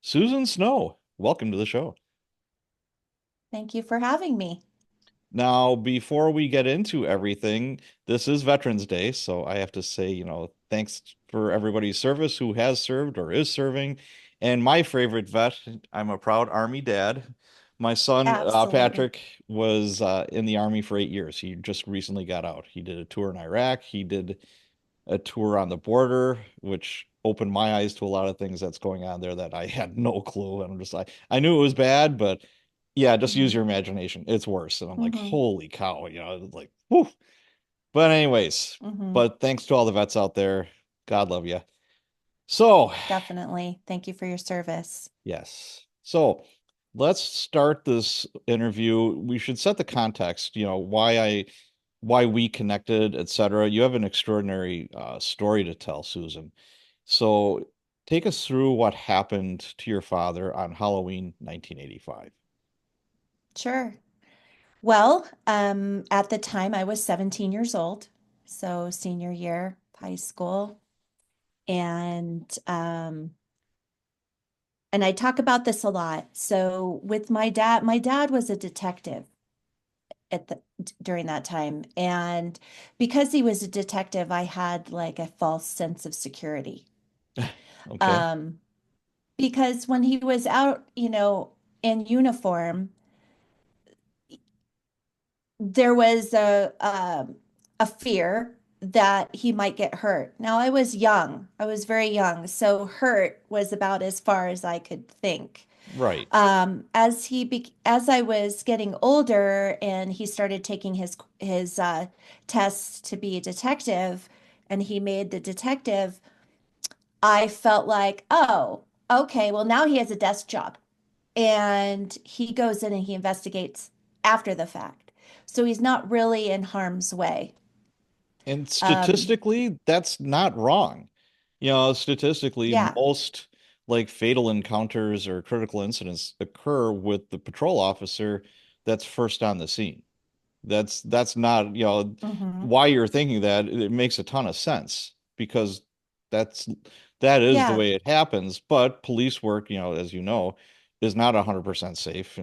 Susan Snow, welcome to the show. Thank you for having me. Now, before we get into everything, this is Veterans Day, so I have to say, thanks for everybody's service who has served or is serving. And my favorite vet, I'm a proud Army dad. My son, Absolutely. Patrick, was in the Army for 8 years. He just recently got out. He did a tour in Iraq. He did a tour on the border, which opened my eyes to a lot of things that's going on there that I had no clue. And I'm just like, I knew it was bad, but yeah, just use hmm your imagination. It's worse. And I'm like, hmm holy cow, it's like, whew. But anyways, hmm but thanks to all the vets out there. God love you. So, Definitely. Thank you for your service. yes. So let's start this interview. We should set the context, why we connected, etc. You have an extraordinary story to tell, Susan. So take us through what happened to your father on Halloween 1985. Sure. Well, at the time I was 17 years old, so senior year of high school. And and I talk about this a lot. So with my dad was a detective at the during that time. And because he was a detective, I had like a false sense of security. Okay. Um, because when he was out, in uniform, there was a fear that he might get hurt. Now I was young. I was very young, so hurt was about as far as I could think. Right. As I was getting older and he started taking his tests to be a detective, and he made the detective, I felt like, oh, okay, well now he has a desk job. And he goes in and he investigates after the fact. So he's not really in harm's way. And Um, statistically, that's not wrong. Statistically, yeah. most like fatal encounters or critical incidents occur with the patrol officer that's first on the scene. That's not, hmm why you're thinking that. It makes a ton of sense because that's that is the Yeah. way it happens. But police work, as you know, is not 100% safe.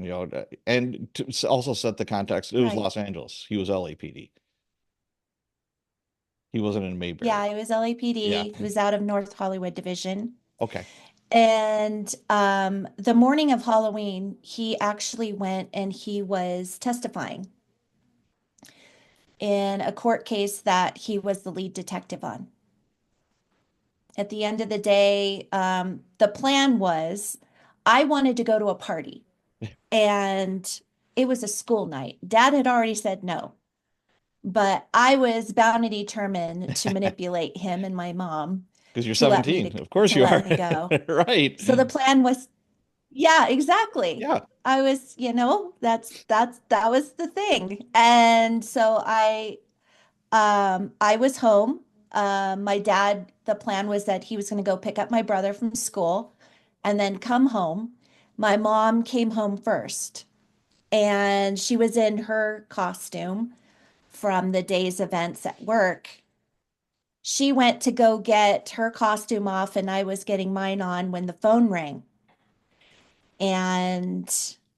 And to also set the context, it was Right. Los Angeles. He was LAPD. He wasn't in Yeah. Mayberry. It was Yeah. LAPD. He was out of North Hollywood Division. Okay. And the morning of Halloween, he actually went and he was testifying in a court case that he was the lead detective on. At the end of the day, the plan was I wanted to go to a party, and it was a school night. Dad had already said no, but I was bound and determined to manipulate him and my mom Because you're to let me 17. Of course to you let are. me go. Right. So the plan was, yeah, exactly. Yeah. I was, that was the thing. And so I was home. My dad, the plan was that he was going to go pick up my brother from school and then come home. My mom came home first, and she was in her costume from the day's events at work. She went to go get her costume off, and I was getting mine on when the phone rang. And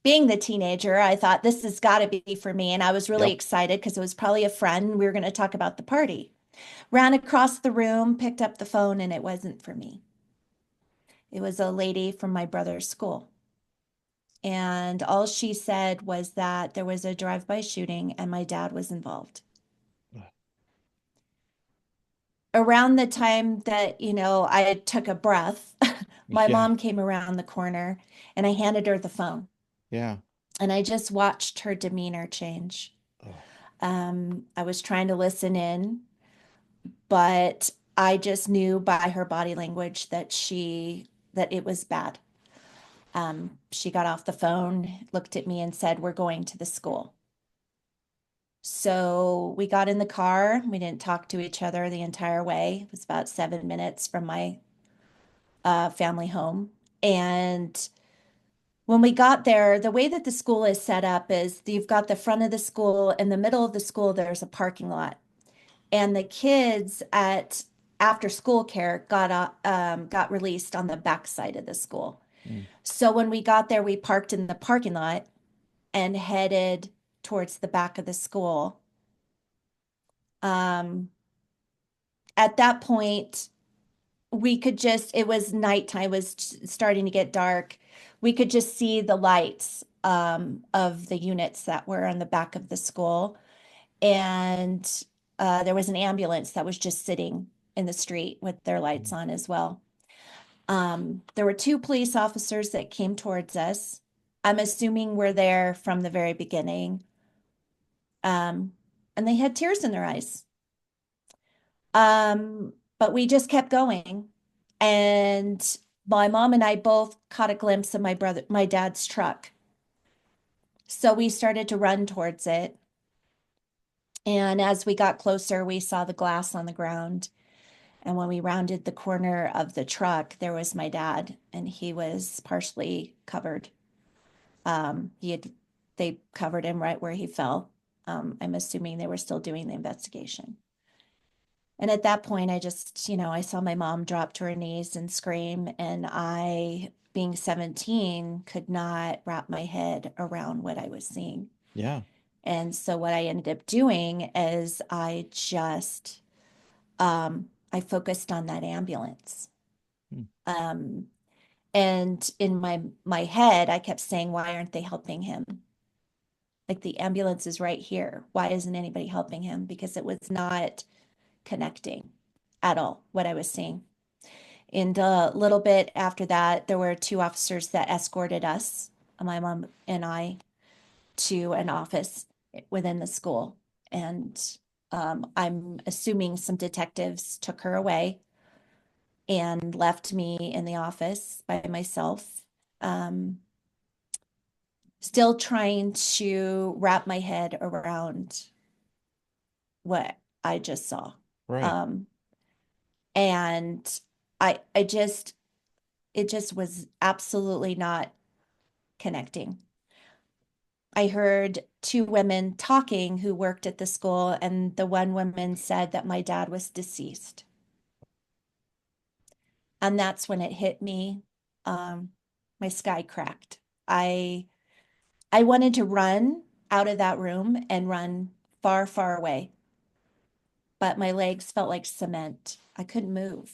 being the teenager, I thought this has got to be for me. And I was really Yep. excited because it was probably a friend. We were going to talk about the party. Ran across the room, picked up the phone, and it wasn't for me. It was a lady from my brother's school. And all she said was that there was a drive-by shooting and my dad was involved. Around the time that, I took a breath, my Yeah. mom came around the corner and I handed her the phone. Yeah. And I just watched her demeanor change. Oh, I was trying to listen in, but I just knew by her body language that it was bad. She got off the phone, looked at me, and said, "We're going to the school." So we got in the car. We didn't talk to each other the entire way. It was about 7 minutes from my family home. And when we got there, the way that the school is set up is you've got the front of the school. In the middle of the school, there's a parking lot. And the kids at after school care got released on the back side of the school. Mm. So when we got there, we parked in the parking lot and headed towards the back of the school. Um, at that point, we could just, it was nighttime, it was starting to get dark. We could just see the lights of the units that were on the back of the school. And there was an ambulance that was just sitting in the street with their lights Mm. on as well. There were two police officers that came towards us. I'm assuming we're there from the very beginning. Um, and they had tears in their eyes. But we just kept going. And my mom and I both caught a glimpse of my dad's truck. So we started to run towards it. And as we got closer, we saw the glass on the ground. And when we rounded the corner of the truck, there was my dad, and he was partially covered. He had they covered him right where he fell. I'm assuming they were still doing the investigation. And at that point, I just, I saw my mom drop to her knees and scream. And I, being 17, could not wrap my head around what I was seeing. Yeah. And so what I ended up doing is I focused on that ambulance. Mm. Um, and in my head, I kept saying, why aren't they helping him? Like the ambulance is right here. Why isn't anybody helping him? Because it was not connecting at all, what I was seeing. And a little bit after that, there were two officers that escorted us, my mom and I, to an office within the school. And I'm assuming some detectives took her away and left me in the office by myself, um, still trying to wrap my head around what I just saw. Right. Um, and I just, it just was absolutely not connecting. I heard two women talking who worked at the school, and the one woman said that my dad was deceased. And that's when it hit me. Um, my sky cracked. I I wanted to run out of that room and run far, far away, but my legs felt like cement. I couldn't move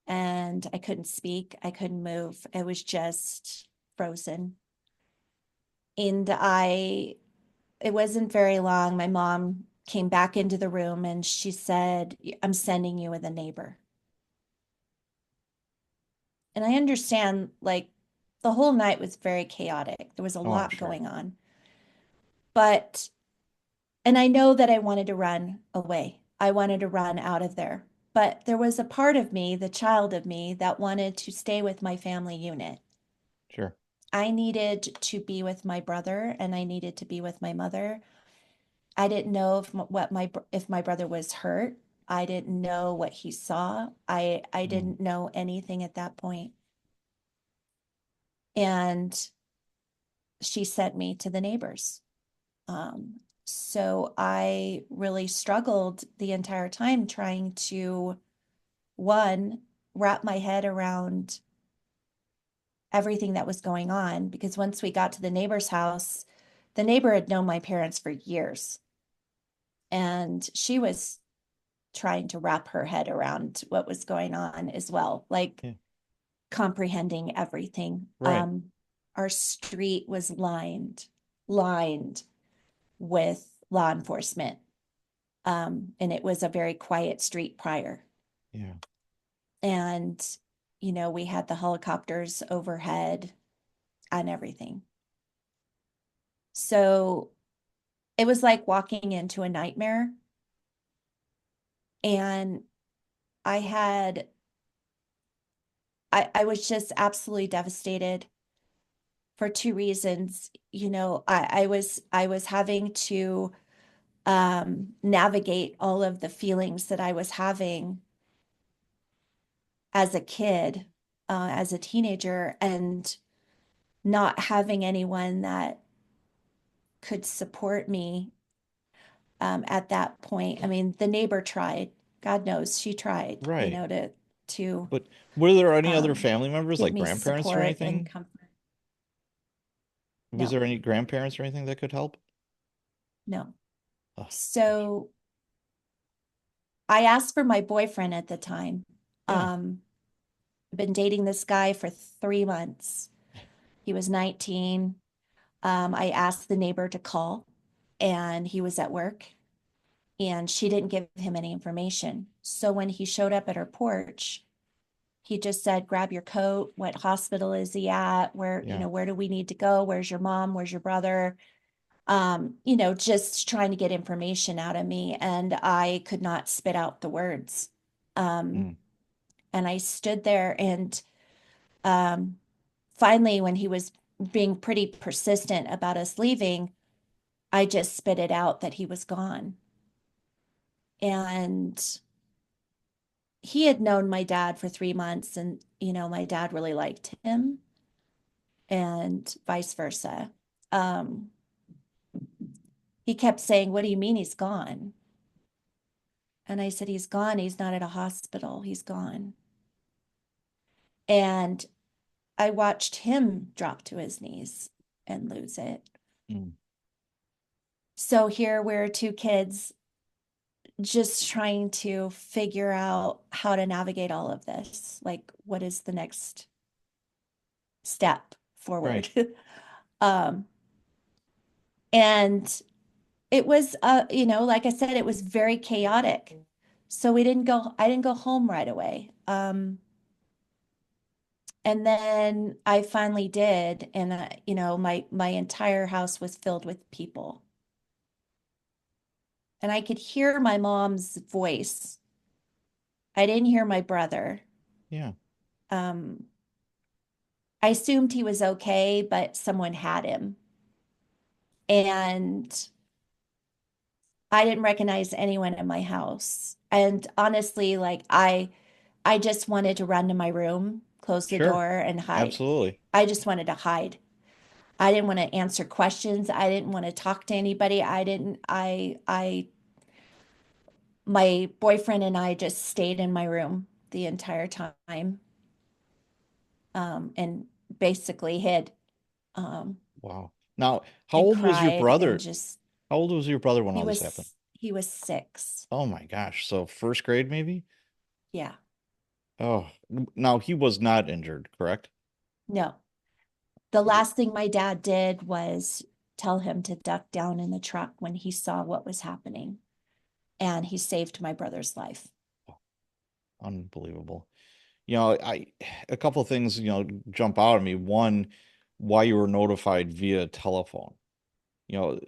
and I couldn't speak. I couldn't move. It was just frozen. And it wasn't very long. My mom came back into the room and she said, I'm sending you with a neighbor. And I understand, like, the whole night was very chaotic. There was a Oh, I'm lot sure. going on. But, and I know that I wanted to run away. I wanted to run out of there. But there was a part of me, the child of me, that wanted to stay with my family unit. Sure. I needed to be with my brother and I needed to be with my mother. I didn't know if my brother was hurt. I didn't know what he saw. I Mm. didn't know anything at that point. And she sent me to the neighbors. So I really struggled the entire time trying to, one, wrap my head around everything that was going on. Because once we got to the neighbor's house, the neighbor had known my parents for years. And she was trying to wrap her head around what was going on as well, like Yeah. comprehending everything. Right. Our street was lined with law enforcement. And it was a very quiet street prior. Yeah. And, we had the helicopters overhead and everything. So it was like walking into a nightmare. And I had, I was just absolutely devastated for two reasons. I was having to navigate all of the feelings that I was having as a kid, as a teenager, and not having anyone that could support me at that point. I mean, the neighbor tried. God knows she tried, Right. to But were there any other um, family members, give like me grandparents or support and anything? comfort. Was No, there any grandparents or anything that could help? no. Oh, gosh. So I asked for my boyfriend at the time. Yeah, I've been dating this guy for 3 months. He was 19. I asked the neighbor to call, and he was at work, and she didn't give him any information. So when he showed up at her porch, he just said, grab your coat. What hospital is he at? Where, yeah. where do we need to go? Where's your mom? Where's your brother? Just trying to get information out of me. And I could not spit out the words. Um, Mm, and I stood there and um, finally, when he was being pretty persistent about us leaving, I just spit it out that he was gone. And he had known my dad for 3 months, and, my dad really liked him, and vice versa. Um, he kept saying, what do you mean he's gone? And I said, he's gone. He's not at a hospital. He's gone. And I watched him drop to his knees and lose it. mm. So here we're two kids just trying to figure out how to navigate all of this. Like, what is the next step Right. forward? um, and it was, like I said, it was very chaotic. So I didn't go home right away. And then I finally did. And, my entire house was filled with people. And I could hear my mom's voice. I didn't hear my brother. Yeah. Um, I assumed he was okay, but someone had him. And I didn't recognize anyone in my house. And honestly, like I just wanted to run to my room, close the Sure. door and hide. Absolutely. I just wanted to hide. I didn't want to answer questions. I didn't want to talk to anybody. I didn't I my boyfriend and I just stayed in my room the entire time, and basically hid, um, Wow. Now, how and old was your cried and brother? just How old was your brother when he all this happened? was he was 6. Oh my gosh. So first grade, maybe? Yeah. Oh, now he was not injured, correct? No. The last thing my dad did was tell him to duck down in the truck when he saw what was happening. And he saved my brother's life. Unbelievable. A couple of things, jump out at me. One, why you were notified via telephone. You know,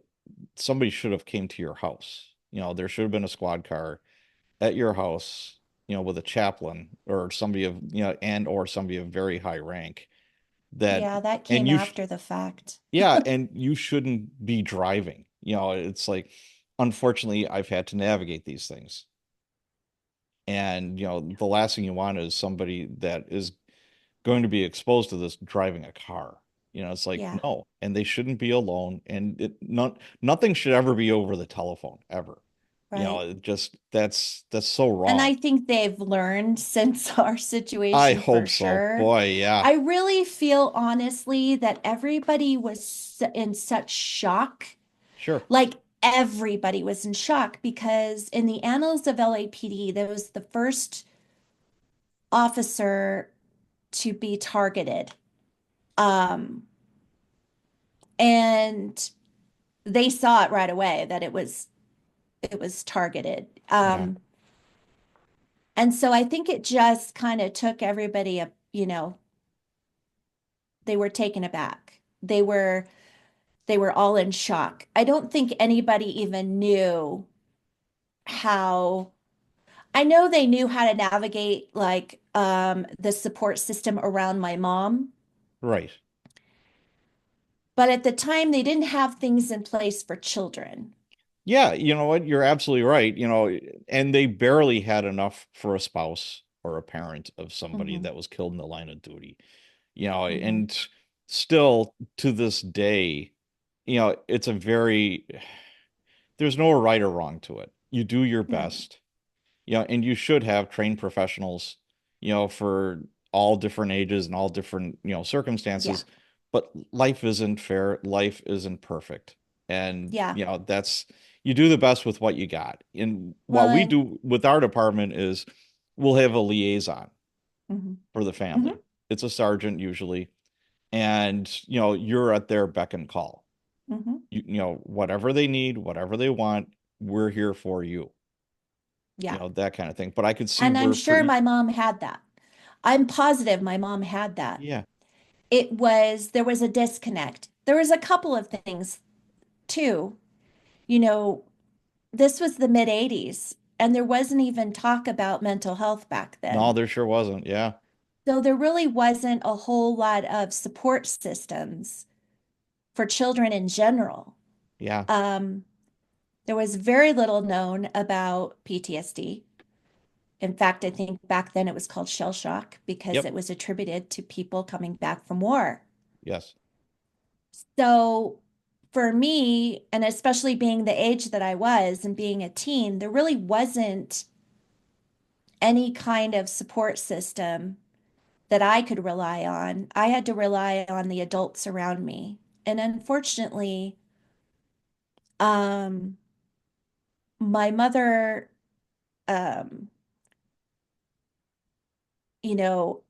somebody should have came to your house. There should have been a squad car at your house, with a chaplain or somebody of, and or somebody of very high rank that, Yeah, that and came after the fact. yeah, and you shouldn't be driving. It's like, unfortunately, I've had to navigate these things. And, the last thing you want is somebody that is going to be exposed to this driving a car. It's like, Yeah, no, and they shouldn't be alone. And nothing should ever be over the telephone, ever. right. It just, that's so And wrong. I think they've learned since our I situation for hope so. sure. Boy, yeah, I really feel honestly that everybody was in such shock. sure. Like everybody was in shock because in the annals of LAPD, that was the first officer to be targeted. Um, and they saw it right away that it was targeted. Yeah, And so I think it just kind of took everybody up, they were taken aback. They were all in shock. I don't think anybody even knew how. I know they knew how to navigate like the support system around my mom, right. but at the time they didn't have things in place for children. Yeah, you know what? You're absolutely right. And they barely had enough for a spouse or a parent of somebody Hmm. that was killed in the line of duty. Hmm. And still to this day, it's a very, there's no right or wrong to it. You do your Right. best, and you should have trained professionals, for all different ages and all different, Yeah. circumstances. But life isn't fair. Life isn't perfect. And, Yeah. you do the best with what you got. And Well, what we and do with our department is we'll have a liaison hmm for the hmm family. It's a sergeant usually. And, you're at their beck and call. hmm Whatever they need, whatever they want, we're here for you. Yeah. That kind of thing. But I could see And I'm where for sure my mom had that. I'm positive my mom had that. yeah, There was a disconnect. There was a couple of things too. You know, this was the mid 80s and there wasn't even talk about mental health back no, then. there sure wasn't. Yeah, So there really wasn't a whole lot of support systems for children in general. yeah, Um, there was very little known about PTSD. In fact, I think back then it was called shell shock because yep, it was attributed to people coming back from war. yes. So for me, and especially being the age that I was and being a teen, there really wasn't any kind of support system that I could rely on. I had to rely on the adults around me. And unfortunately, um, my mother, um,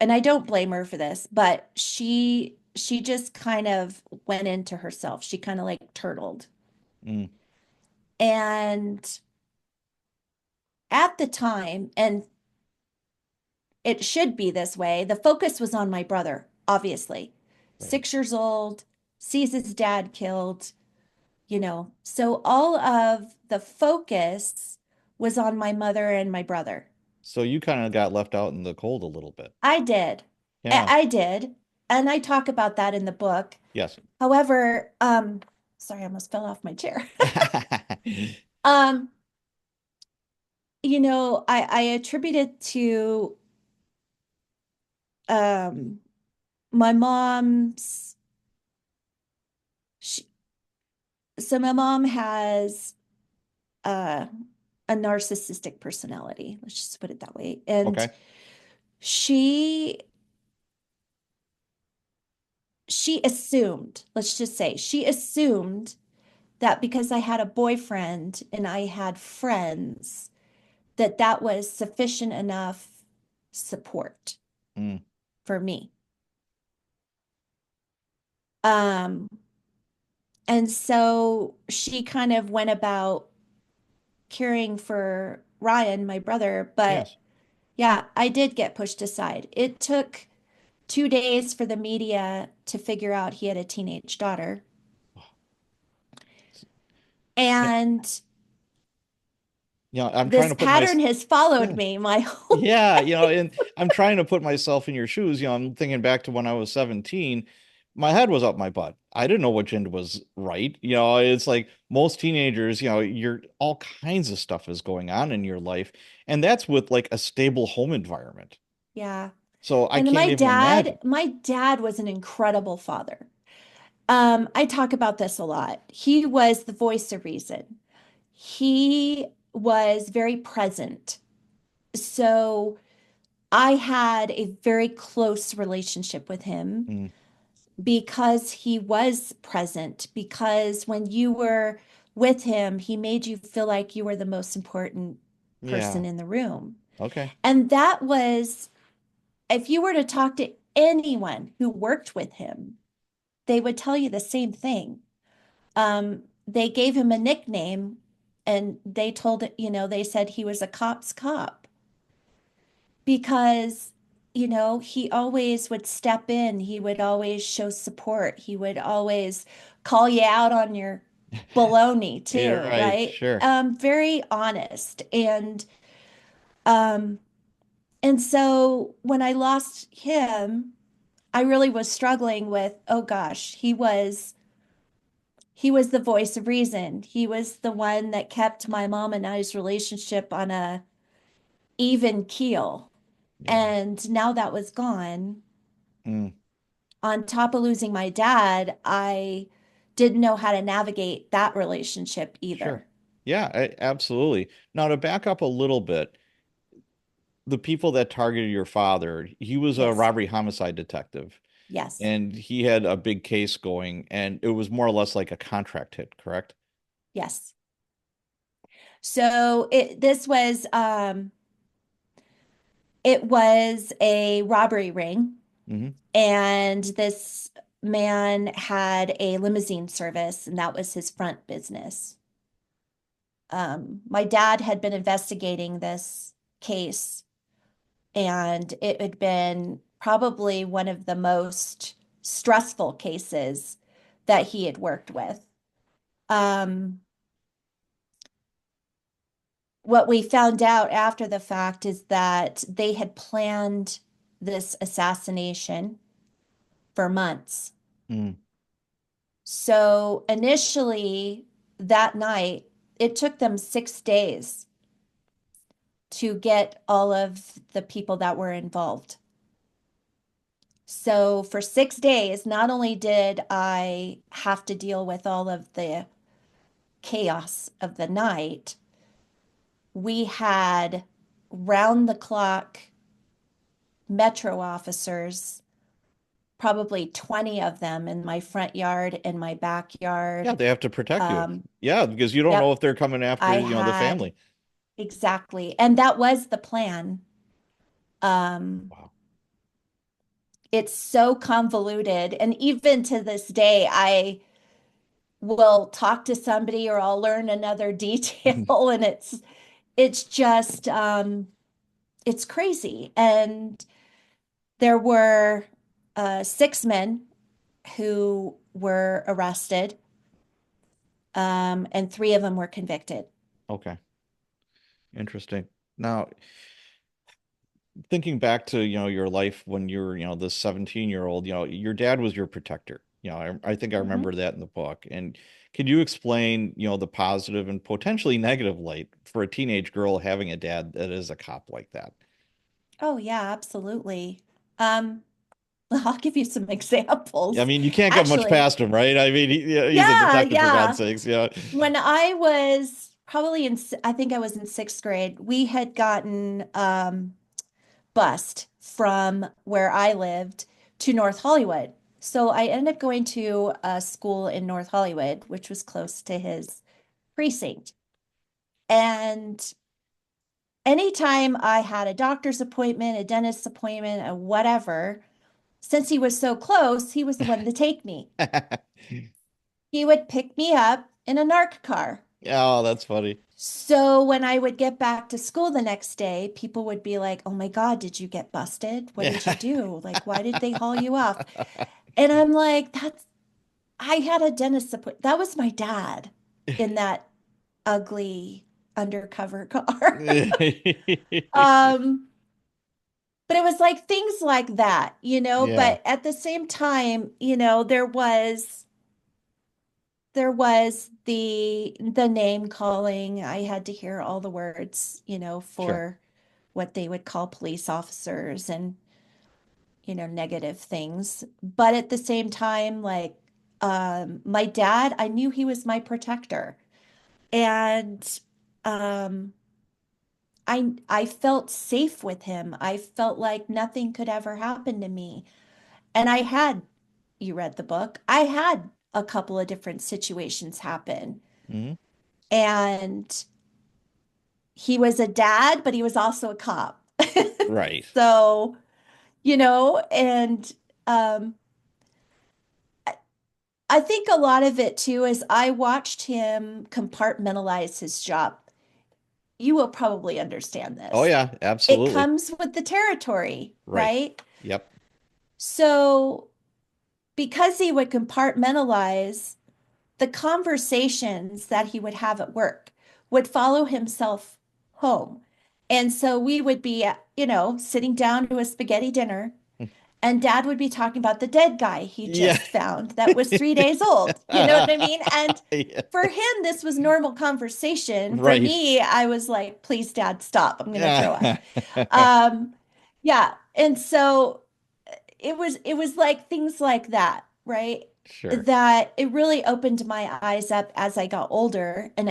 and I don't blame her for this, but she just kind of went into herself. She kind of like turtled. Mm, And at the time, and it should be this way, the focus was on my brother, obviously. right. 6 years old, sees his dad killed, So all of the focus was on my mother and my brother. So you kind of got left out in the cold a little bit. I did. Yeah. I did. And I talk about that in the book. Yes. However, sorry, I almost fell off my chair. Um, I attribute it to um my mom's she, so my mom has uh a narcissistic personality. Let's just put it that way. And Okay. she she assumed, let's just say, she assumed that because I had a boyfriend and I had friends, that that was sufficient enough support Mm, for me. Um, and so she kind of went about caring for Ryan, my brother, but yes. yeah, I did get pushed aside. It took 2 days for the media to figure out he had a teenage daughter. Yeah. And I'm trying this to put my pattern has followed yeah. me my whole Yeah, life. and I'm trying to put myself in your shoes. I'm thinking back to when I was 17, my head was up my butt. I didn't know which end was right. It's like most teenagers, you're all kinds of stuff is going on in your life, and that's with like a stable home environment. Yeah. So I And can't even imagine. my dad was an incredible father. I talk about this a lot. He was the voice of reason. He was very present. So I had a very close relationship with him Mm, because he was present, because when you were with him, he made you feel like you were the most important yeah. person in the room. Okay. And that was, if you were to talk to anyone who worked with him, they would tell you the same thing. They gave him a nickname and they told it, they said he was a cop's cop because, he always would step in. He would always show support. He would always call you out on your baloney You're too, right. right? Sure. Very honest. Um, and so when I lost him, I really was struggling with, oh gosh, he was the voice of reason. He was the one that kept my mom and I's relationship on a even keel. Yeah. And now that was gone. Mm, On top of losing my dad, I didn't know how to navigate that relationship sure. either. Yeah, absolutely. Now to back up a little bit, the people that targeted your father, he was a Yes. robbery homicide detective, Yes. and he had a big case going, and it was more or less like a contract hit, correct? Yes. So it was a robbery ring, Hmm. and this man had a limousine service, and that was his front business. My dad had been investigating this case, and it had been probably one of the most stressful cases that he had worked with. Um, what we found out after the fact is that they had planned this assassination for months. Mm. So initially that night, it took them 6 days to get all of the people that were involved. So for 6 days, not only did I have to deal with all of the chaos of the night, we had round the clock metro officers, probably 20 of them in my front yard and my Yeah, backyard. they have to protect you. Um, Yeah, because you don't know yep, if they're coming after, I the had family. exactly. And that was the plan. Um, Wow. it's so convoluted. And even to this day, I will talk to somebody or I'll learn another detail and it's just it's crazy. And there were 6 men who were arrested, and 3 of them were convicted. Okay, interesting. Now, thinking back to, your life when you were, this 17-year-old, your dad was your protector. I think I Mhm. remember that in the book. And could you explain, the positive and potentially negative light for a teenage girl having a dad that is a cop like that? Oh, yeah, absolutely. Um, I'll give you some I examples. mean, you can't get much Actually, past him, right? I mean, yeah, he's a yeah, detective for God's yeah. sakes. Yeah. When I was probably I think I was in 6th grade, we had gotten bused from where I lived to North Hollywood. So I ended up going to a school in North Hollywood, which was close to his precinct. And anytime I had a doctor's appointment, a dentist's appointment, a whatever, since he was so close, he was the one to take me. He would pick me up in a narc car. Oh, that's funny. So when I would get back to school the next day, people would be like, "Oh my God, did you get busted? What did you Yeah. do? Like, why did they haul you off?" And I'm like, I had a dentist appointment. That was my dad in that ugly undercover car. Um, but it was like things like that, Yeah, but at the same time, there was the name calling. I had to hear all the words, sure. for what they would call police officers and, negative things. But at the same time, like my dad, I knew he was my protector. And um I felt safe with him. I felt like nothing could ever happen to me. And you read the book, I had a couple of different situations happen. Hmm. And he was a dad, but he was also a cop. Right. So, and um, I think a lot of it too is I watched him compartmentalize his job. You will probably understand Oh this. yeah, It absolutely. comes with the territory, Right. right? Yep. So, because he would compartmentalize, the conversations that he would have at work would follow himself home. And so we would be, sitting down to a spaghetti dinner, and dad would be talking about the dead guy he Yeah. just found that was 3 days old. You know what I mean? And Yeah. for him, this was normal conversation. For Right. me, I was like, please, dad, stop. I'm going to throw up. Yeah. Um, yeah. And so it was like things like that, right? Sure. That it really opened my eyes up as I got older and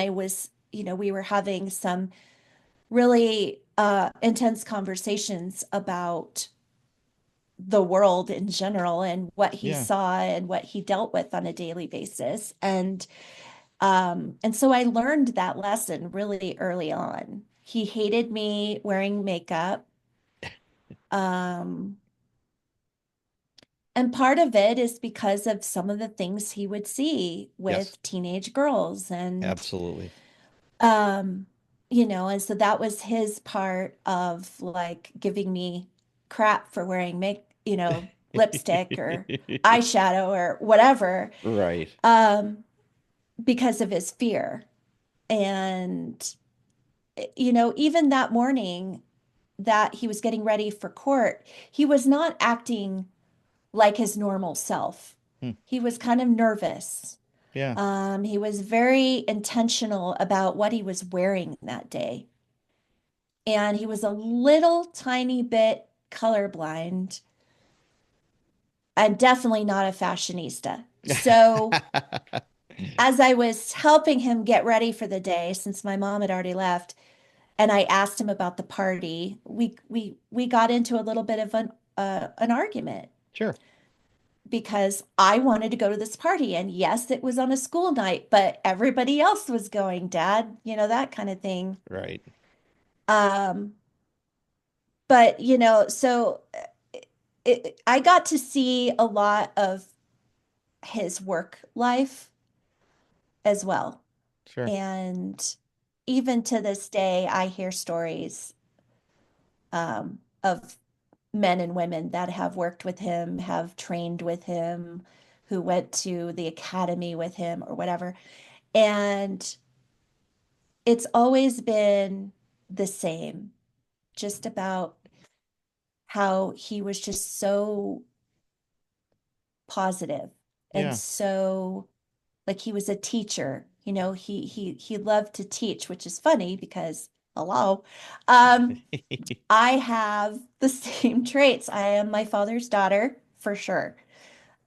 we were having some really intense conversations about the world in general and what he Yeah. saw and what he dealt with on a daily basis. And so I learned that lesson really early on. He hated me wearing makeup. Um, and part of it is because of some of the things he would see Yes. with teenage girls and Absolutely. um, and so that was his part of like giving me crap for wearing lipstick or eyeshadow or whatever, Right. um, because of his fear. And even that morning that he was getting ready for court, he was not acting like his normal self. Hmm. He was kind of nervous. Yeah. He was very intentional about what he was wearing that day. And he was a little tiny bit colorblind and definitely not a fashionista. So, as I was helping him get ready for the day, since my mom had already left, and I asked him about the party, we got into a little bit of an argument Sure. because I wanted to go to this party, and yes, it was on a school night, but everybody else was going, Dad, that kind of thing. Right. Um, but so I got to see a lot of his work life as well. Sure. And even to this day, I hear stories of men and women that have worked with him, have trained with him, who went to the academy with him or whatever. And it's always been the same, just about how he was just so positive and Yeah. so like he was a teacher. He loved to teach, which is funny because hello. Um, I have the same traits. I am my father's daughter for sure.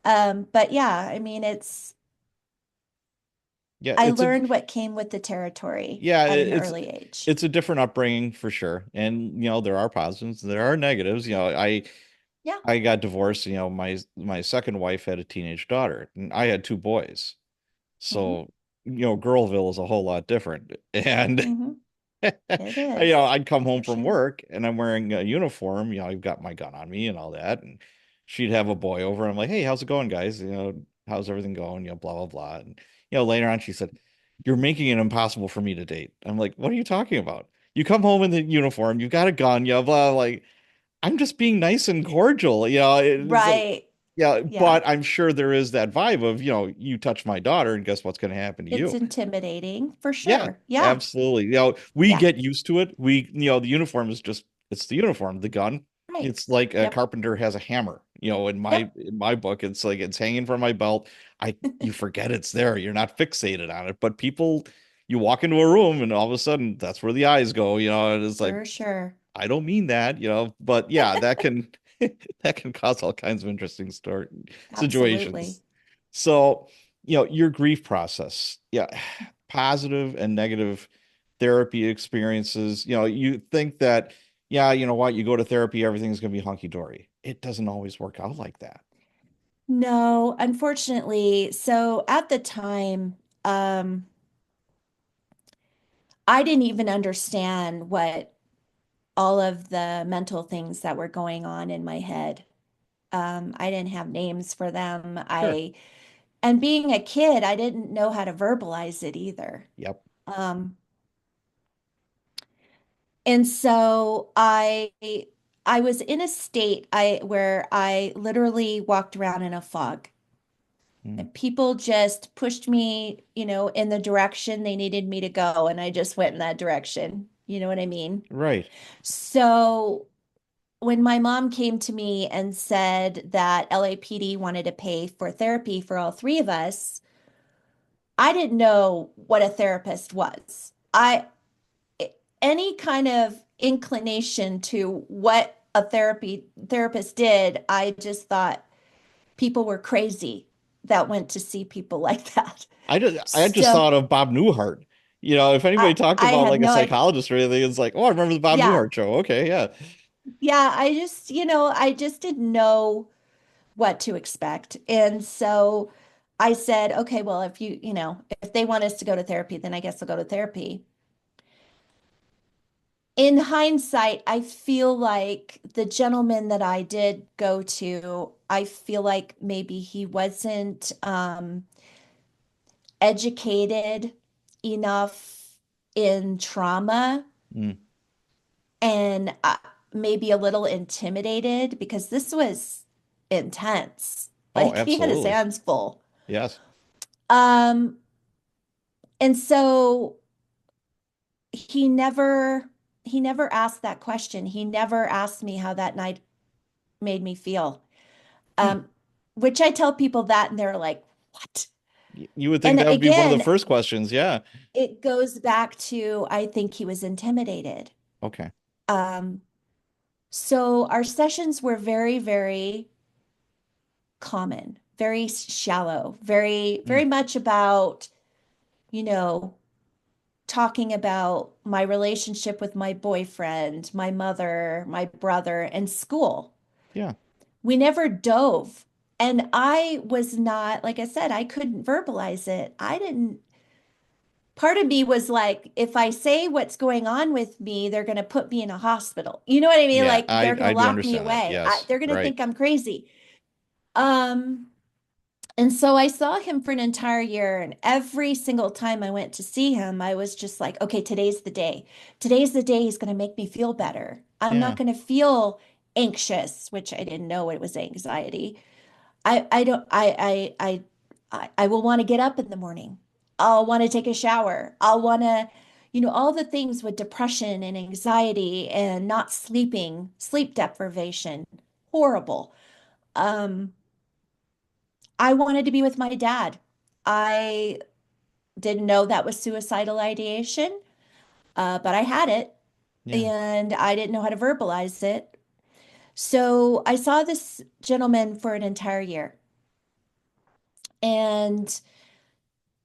But yeah, I mean Yeah, I learned what came with the territory yeah, at an it's early age. it's a different upbringing for sure. And there are positives, there are negatives. Yeah. I got divorced, my second wife had a teenage daughter and I had two boys. Hmm. So, Girlville is a whole lot different. And Hmm. It is I'd come for home from sure. work and I'm wearing a uniform, I've got my gun on me and all that. And she'd have a boy over. I'm like, hey, how's it going, guys? How's everything going? Blah, blah, blah. And, later on, she said, you're making it impossible for me to date. I'm like, what are you talking about? You come home in the uniform, you've got a gun, blah, like, I'm just being nice and cordial. It's like, Right. yeah, Yeah. but I'm sure there is that vibe of, you touch my daughter and guess what's going to happen to It's you? intimidating for Yeah, sure. Yeah. absolutely. We Yeah. get used to it. The uniform is just it's the uniform. The gun, Right. it's like a Yep. carpenter has a hammer. In my Yep. book, it's like it's hanging from my belt. You forget it's there. You're not fixated on it. But people, you walk into a room and all of a sudden that's where the eyes go, and it's like, For sure. I don't mean that, but yeah, that can that can cause all kinds of interesting story Absolutely. situations. So, your grief process, yeah, positive and negative therapy experiences, you think that, yeah, you know what, you go to therapy, everything's going to be hunky dory. It doesn't always work out like that. No, unfortunately. So at the time, I didn't even understand what all of the mental things that were going on in my head. I didn't have names for them. Sure. And being a kid, I didn't know how to verbalize it either. Yep. Um, and so I was in a state where I literally walked around in a fog. Mm. And people just pushed me, in the direction they needed me to go, and I just went in that direction. You know what I mean? Right. So when my mom came to me and said that LAPD wanted to pay for therapy for all three of us, I didn't know what a therapist was. Any kind of inclination to what a therapist did, I just thought people were crazy that went to see people like that. I just So, thought of Bob Newhart. if anybody talked I about had like a no idea. psychologist or anything, it's like, oh, I remember the Bob Yeah. Newhart show. Okay, yeah. Yeah, I just didn't know what to expect. And so I said, okay, well, if they want us to go to therapy, then I guess I'll go to therapy. In hindsight, I feel like the gentleman that I did go to, I feel like maybe he wasn't educated enough in trauma Mm. and maybe a little intimidated because this was intense. Oh, Like he had his absolutely. hands full. Yes. Um, and so he never he never asked that question. He never asked me how that night made me feel. Hmm. Um, which I tell people that and they're like, "What?" You would think And that would be one of the again, first questions. Yeah. it goes back to I think he was intimidated. Okay. Um, so our sessions were very, very common, very shallow, very, Hmm. very much about, you know, talking about my relationship with my boyfriend, my mother, my brother, and school. Yeah. We never dove. And I was not, like I said, I couldn't verbalize it. I didn't, part of me was like, if I say what's going on with me, they're going to put me in a hospital. You know what I mean? Yeah. Like I they're going I to do lock me understand that. away. Yes. They're going to Right. think I'm crazy. Um, And so I saw him for an entire year. And every single time I went to see him, I was just like, okay, today's the day. Today's the day he's going to make me feel better. I'm not Yeah. going to feel anxious, which I didn't know it was anxiety. I don't, I will want to get up in the morning. I'll want to take a shower. I'll want to, all the things with depression and anxiety and not sleeping, sleep deprivation, horrible. Um, I wanted to be with my dad. I didn't know that was suicidal ideation, but I had it Yeah. and I didn't know how to verbalize it. So I saw this gentleman for an entire year. And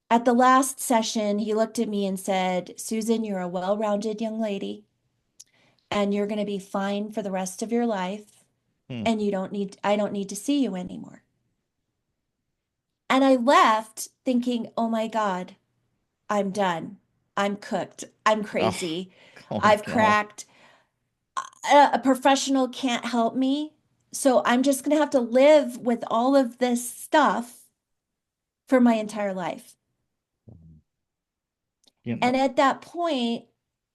at the last session, he looked at me and said, Susan, you're a well-rounded young lady and you're going to be fine for the rest of your life. Hmm. And I don't need to see you anymore. And I left thinking, oh my God, I'm done. I'm cooked. I'm Oh. crazy. Oh I've no. cracked. A professional can't help me. So I'm just going to have to live with all of this stuff for my entire life. You know. And at that point,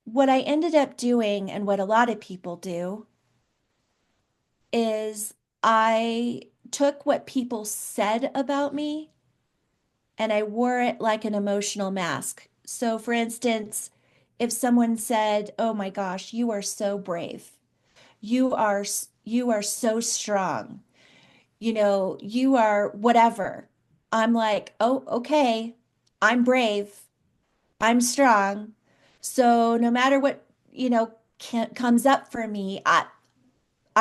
what I ended up doing and what a lot of people do is I took what people said about me and I wore it like an emotional mask. So, for instance, if someone said, "Oh my gosh, you are so brave. You are so strong. You are whatever." I'm like, "Oh, okay. I'm brave. I'm strong. So no matter what, comes up for me, I'm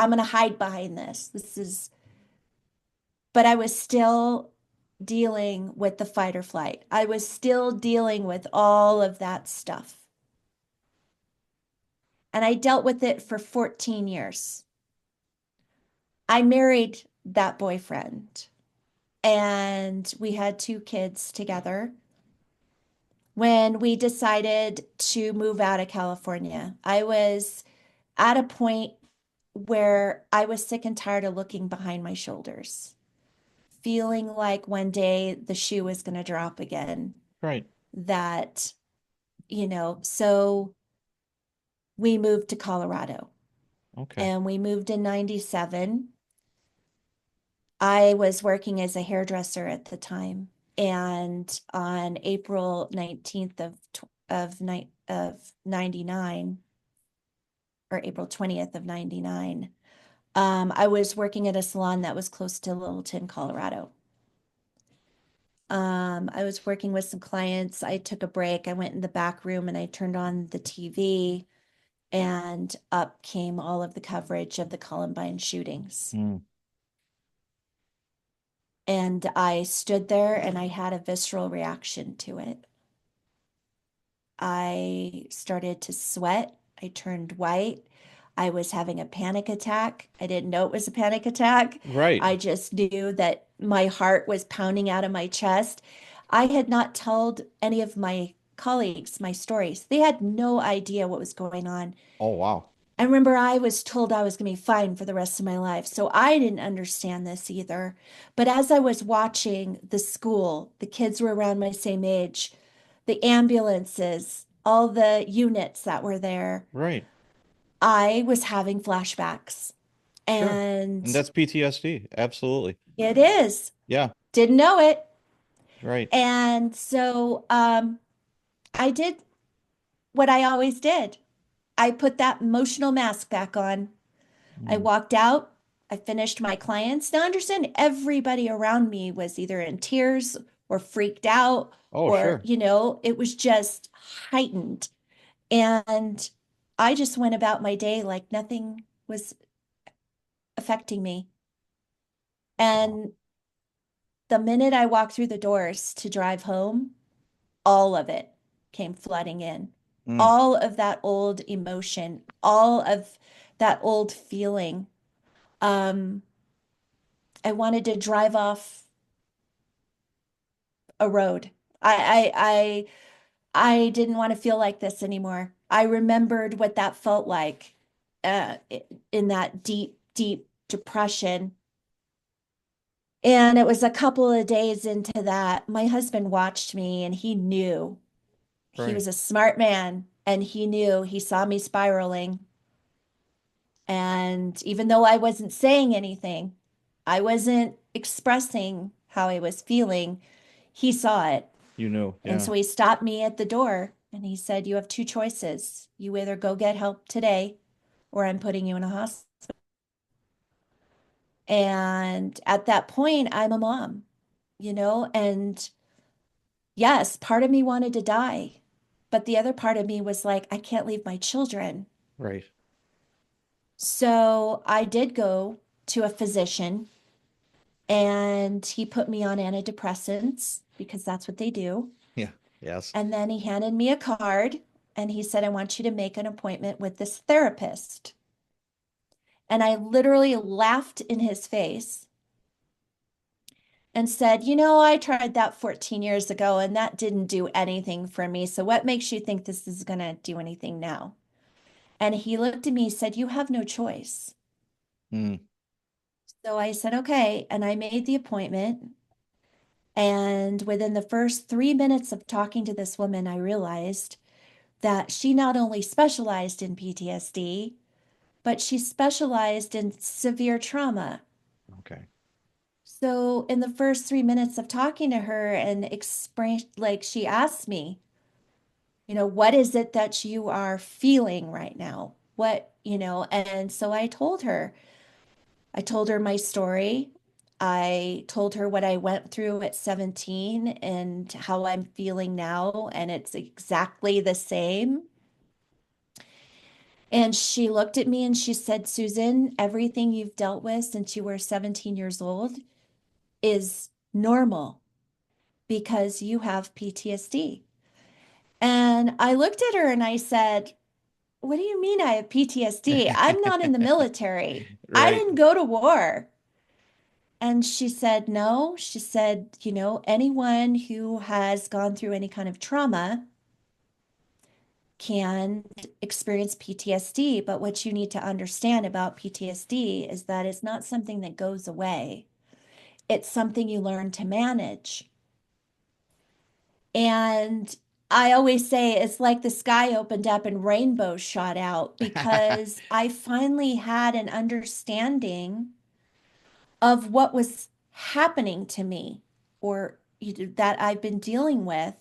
going to hide behind this. But I was still dealing with the fight or flight. I was still dealing with all of that stuff. And I dealt with it for 14 years. I married that boyfriend and we had two kids together. When we decided to move out of California, I was at a point where I was sick and tired of looking behind my shoulders, feeling like one day the shoe was going to drop again. Right. That, so we moved to Colorado Okay. and we moved in 97. I was working as a hairdresser at the time. And on April 19th of 99 or April 20th of 99, I was working at a salon that was close to Littleton, Colorado. I was working with some clients. I took a break. I went in the back room and I turned on the TV, and up came all of the coverage of the Columbine shootings. Hmm. And I stood there and I had a visceral reaction to it. I started to sweat. I turned white. I was having a panic attack. I didn't know it was a panic attack. Right. I just knew that my heart was pounding out of my chest. I had not told any of my colleagues my stories. They had no idea what was going on. Oh, wow. I remember I was told I was going to be fine for the rest of my life. So I didn't understand this either. But as I was watching the school, the kids were around my same age, the ambulances, all the units that were there, Right. I was having flashbacks. Sure. And And that's PTSD. Absolutely. it is. Yeah. Didn't know it. Right. And so I did what I always did. I put that emotional mask back on. I Mm. walked out. I finished my clients. Now, understand, everybody around me was either in tears or freaked out, Oh, or, sure. it was just heightened. And I just went about my day like nothing was affecting me. Wow. And the minute I walked through the doors to drive home, all of it came flooding in. Mm. All of that old emotion, all of that old feeling. Um, I wanted to drive off a road. I didn't want to feel like this anymore. I remembered what that felt like uh, in that deep, deep depression. And it was a couple of days into that, my husband watched me and he knew. He Right. was a smart man and he knew. He saw me spiraling. And even though I wasn't saying anything, I wasn't expressing how I was feeling, he saw it. You knew. And Yeah. so he stopped me at the door and he said, "You have two choices. You either go get help today or I'm putting you in a hospital." And at that point, I'm a mom, and yes, part of me wanted to die, but the other part of me was like, I can't leave my children. Right. So I did go to a physician and he put me on antidepressants because that's what they do. Yeah. Yes. And then he handed me a card and he said, "I want you to make an appointment with this therapist." And I literally laughed in his face and said, "I tried that 14 years ago and that didn't do anything for me. So what makes you think this is going to do anything now?" And he looked at me and said, "You have no choice." Mm. So I said, "Okay." And I made the appointment. And within the first 3 minutes of talking to this woman, I realized that she not only specialized in PTSD, but she specialized in severe trauma. Okay. So in the first 3 minutes of talking to her and explain, like she asked me, what is it that you are feeling right now? And so I told her my story. I told her what I went through at 17 and how I'm feeling now, and it's exactly the same. And she looked at me and she said, "Susan, everything you've dealt with since you were 17 years old is normal because you have PTSD." And I looked at her and I said, "What do you mean I have PTSD? I'm not in the military. I Right. didn't go to war." And she said, "No." She said, anyone who has gone through any kind of trauma can experience PTSD. But what you need to understand about PTSD is that it's not something that goes away, it's something you learn to manage. And I always say it's like the sky opened up and rainbows shot out because I finally had an understanding of what was happening to me or that I've been dealing with.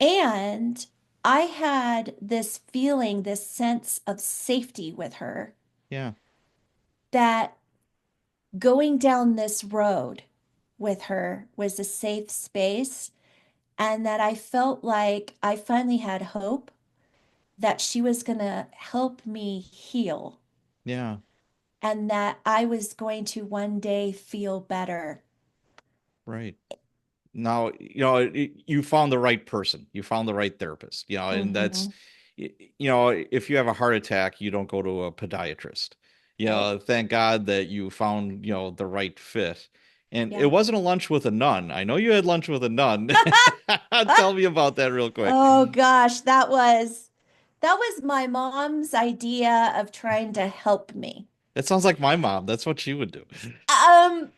And I had this feeling, this sense of safety with her, Yeah. that going down this road with her was a safe space, and that I felt like I finally had hope that she was going to help me heal Yeah. and that I was going to one day feel better. Right. Now, you found the right person. You found the right therapist, and that's, Hmm. if you have a heart attack, you don't go to a podiatrist. Right. Thank God that you found, the right fit. And it Yeah. wasn't a lunch with a nun. I know you had lunch with a nun. Tell me about that real quick. Oh gosh, that was my mom's idea of trying to help me. That sounds like my mom. That's what she would do. Um,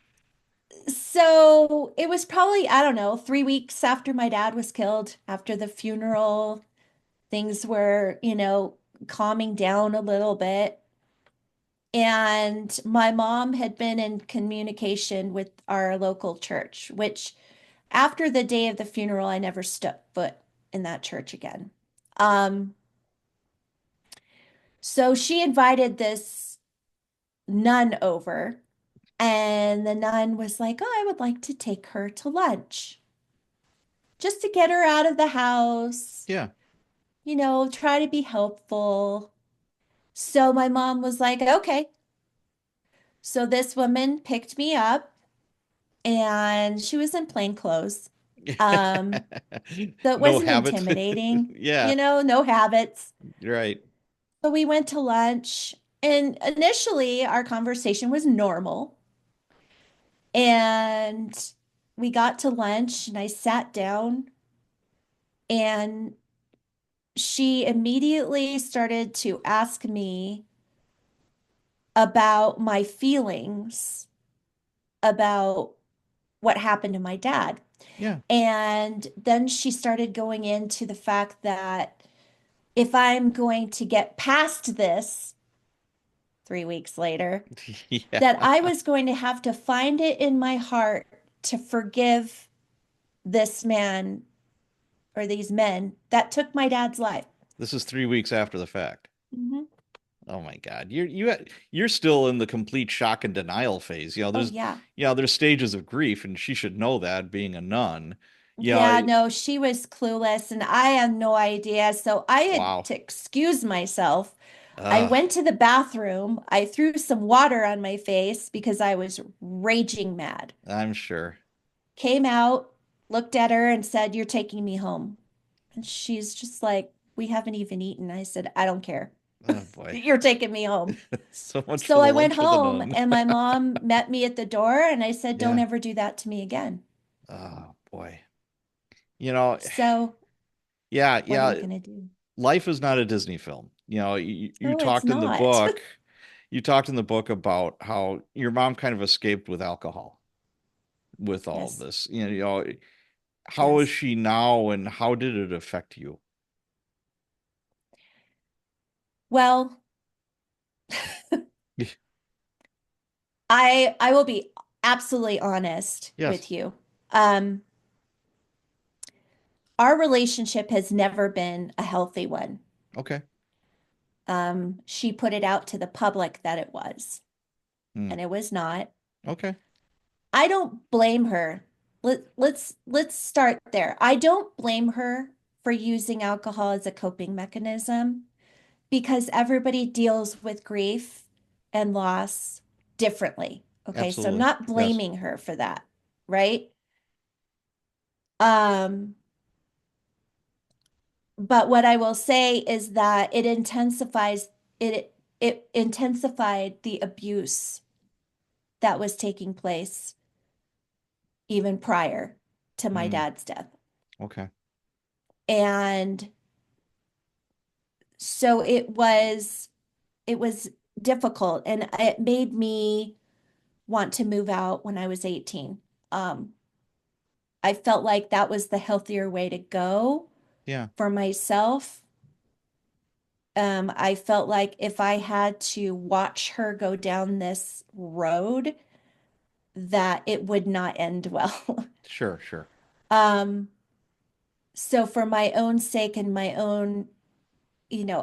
so it was probably, I don't know, 3 weeks after my dad was killed, after the funeral, things were, calming down a little bit. And my mom had been in communication with our local church, which after the day of the funeral, I never stepped foot in that church again. Um, so she invited this nun over, and the nun was like, "Oh, I would like to take her to lunch just to get her out of the house, Yeah. try to be helpful." So my mom was like, "Okay." So this woman picked me up, and she was in plain clothes. Um, so it No wasn't habit. intimidating, Yeah, no habits. you're right. So we went to lunch, and initially our conversation was normal. And we got to lunch, and I sat down, and she immediately started to ask me about my feelings about what happened to my dad. Yeah. And then she started going into the fact that if I'm going to get past this 3 weeks later, Yeah. that I was going to have to find it in my heart to forgive this man or these men that took my dad's life. This is 3 weeks after the fact. Mhm. Oh my God. You're still in the complete shock and denial phase. Oh, yeah. There's stages of grief, and she should know that being a nun. Yeah, Yeah. no, she was clueless and I had no idea. So I had Wow. to excuse myself. I Ugh, went to the bathroom. I threw some water on my face because I was raging mad. I'm sure. Came out, looked at her and said, "You're taking me home." And she's just like, "We haven't even eaten." I said, "I don't care. Oh boy. You're taking me home." So much for So the I went lunch with a home nun. and my mom met me at the door and I said, "Don't Yeah. ever do that to me again." Oh boy. You know, So yeah, what are you yeah. gonna do? Life is not a Disney film. You No, it's talked in the not. book, you talked in the book about how your mom kind of escaped with alcohol with all of Yes, this. How is yes. she now and how did it affect you? Well, I will be absolutely honest Yes. with you. Um, our relationship has never been a healthy one. Okay. She put it out to the public that it was, Hmm. and it was not. Okay. I don't blame her. Let's start there. I don't blame her for using alcohol as a coping mechanism because everybody deals with grief and loss differently. Okay, so I'm Absolutely. not Yes. blaming her for that, right? Um, but what I will say is that it intensified the abuse that was taking place even prior to my Hmm. dad's death. Okay. And so it was difficult and it made me want to move out when I was 18. Um, I felt like that was the healthier way to go Yeah. for myself. I felt like if I had to watch her go down this road, that it would not end well. Sure, sure. Um, so for my own sake and my own,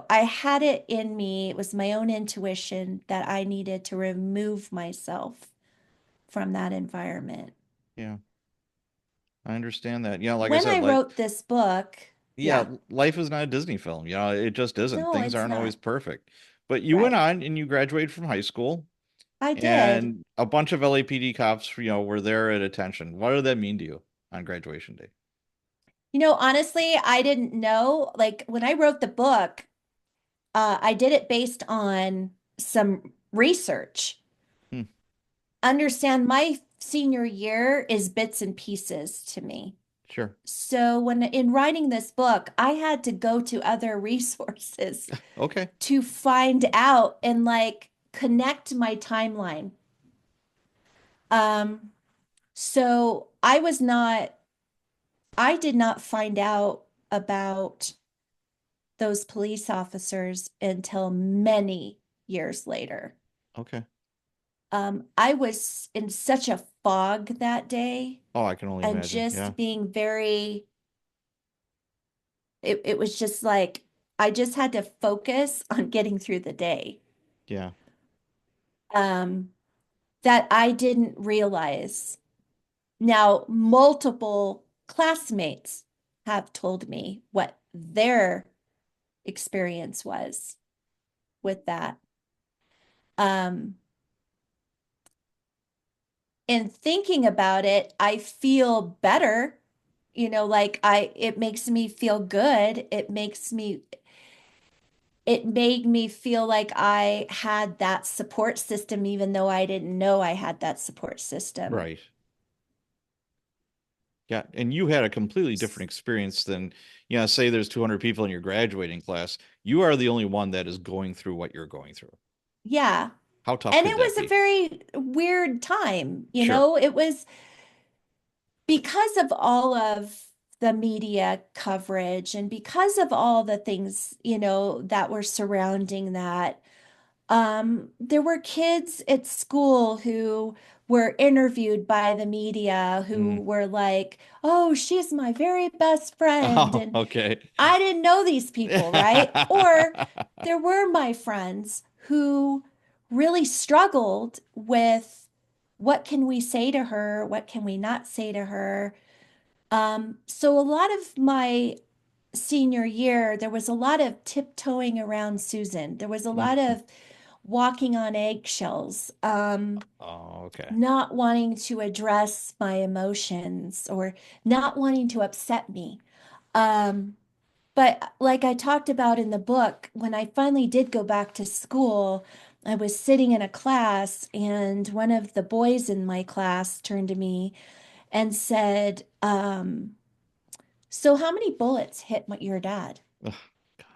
I had it in me, it was my own intuition that I needed to remove myself from that environment. Yeah. I understand that. Like I When I said, like wrote this book, yeah, yeah, life is not a Disney film. It just isn't. no, Things it's aren't always not. perfect. But you went Right. on and you graduated from high school, I did. and a bunch of LAPD cops, were there at attention. What did that mean to you? on graduation day? Honestly, I didn't know. Like when I wrote the book, I did it based on some research. Hmm, Understand my senior year is bits and pieces to me. sure. So when in writing this book, I had to go to other resources Okay. to find out and like connect my timeline. Um, so I did not find out about those police officers until many years later. Okay. I was in such a fog that day Oh, I can only and imagine. Yeah. just being it was just like I just had to focus on getting through the day. Yeah. Um, that I didn't realize. Now, multiple classmates have told me what their experience was with that. Um, and thinking about it, I feel better. Like it makes me feel good. It made me feel like I had that support system, even though I didn't know I had that support system. Right. Yeah. And you had a completely different experience than, say there's 200 people in your graduating class. You are the only one that is going through what you're going through. Yeah. How tough And could it that was a be? very weird time, Sure. It was because of all of the media coverage and because of all the things, that were surrounding that. There were kids at school who were interviewed by the media Mm. who were like, "Oh, she's my very best friend." Oh, And okay. I didn't know these people, right? Or there were my friends who really struggled with what can we say to her? What can we not say to her? So a lot of my senior year, there was a lot of tiptoeing around Susan. There was a lot Mhm. of walking on eggshells, Oh, okay. not wanting to address my emotions or not wanting to upset me. Um, but like I talked about in the book, when I finally did go back to school, I was sitting in a class, and one of the boys in my class turned to me and said, "So how many bullets hit your dad?" Ugh, God.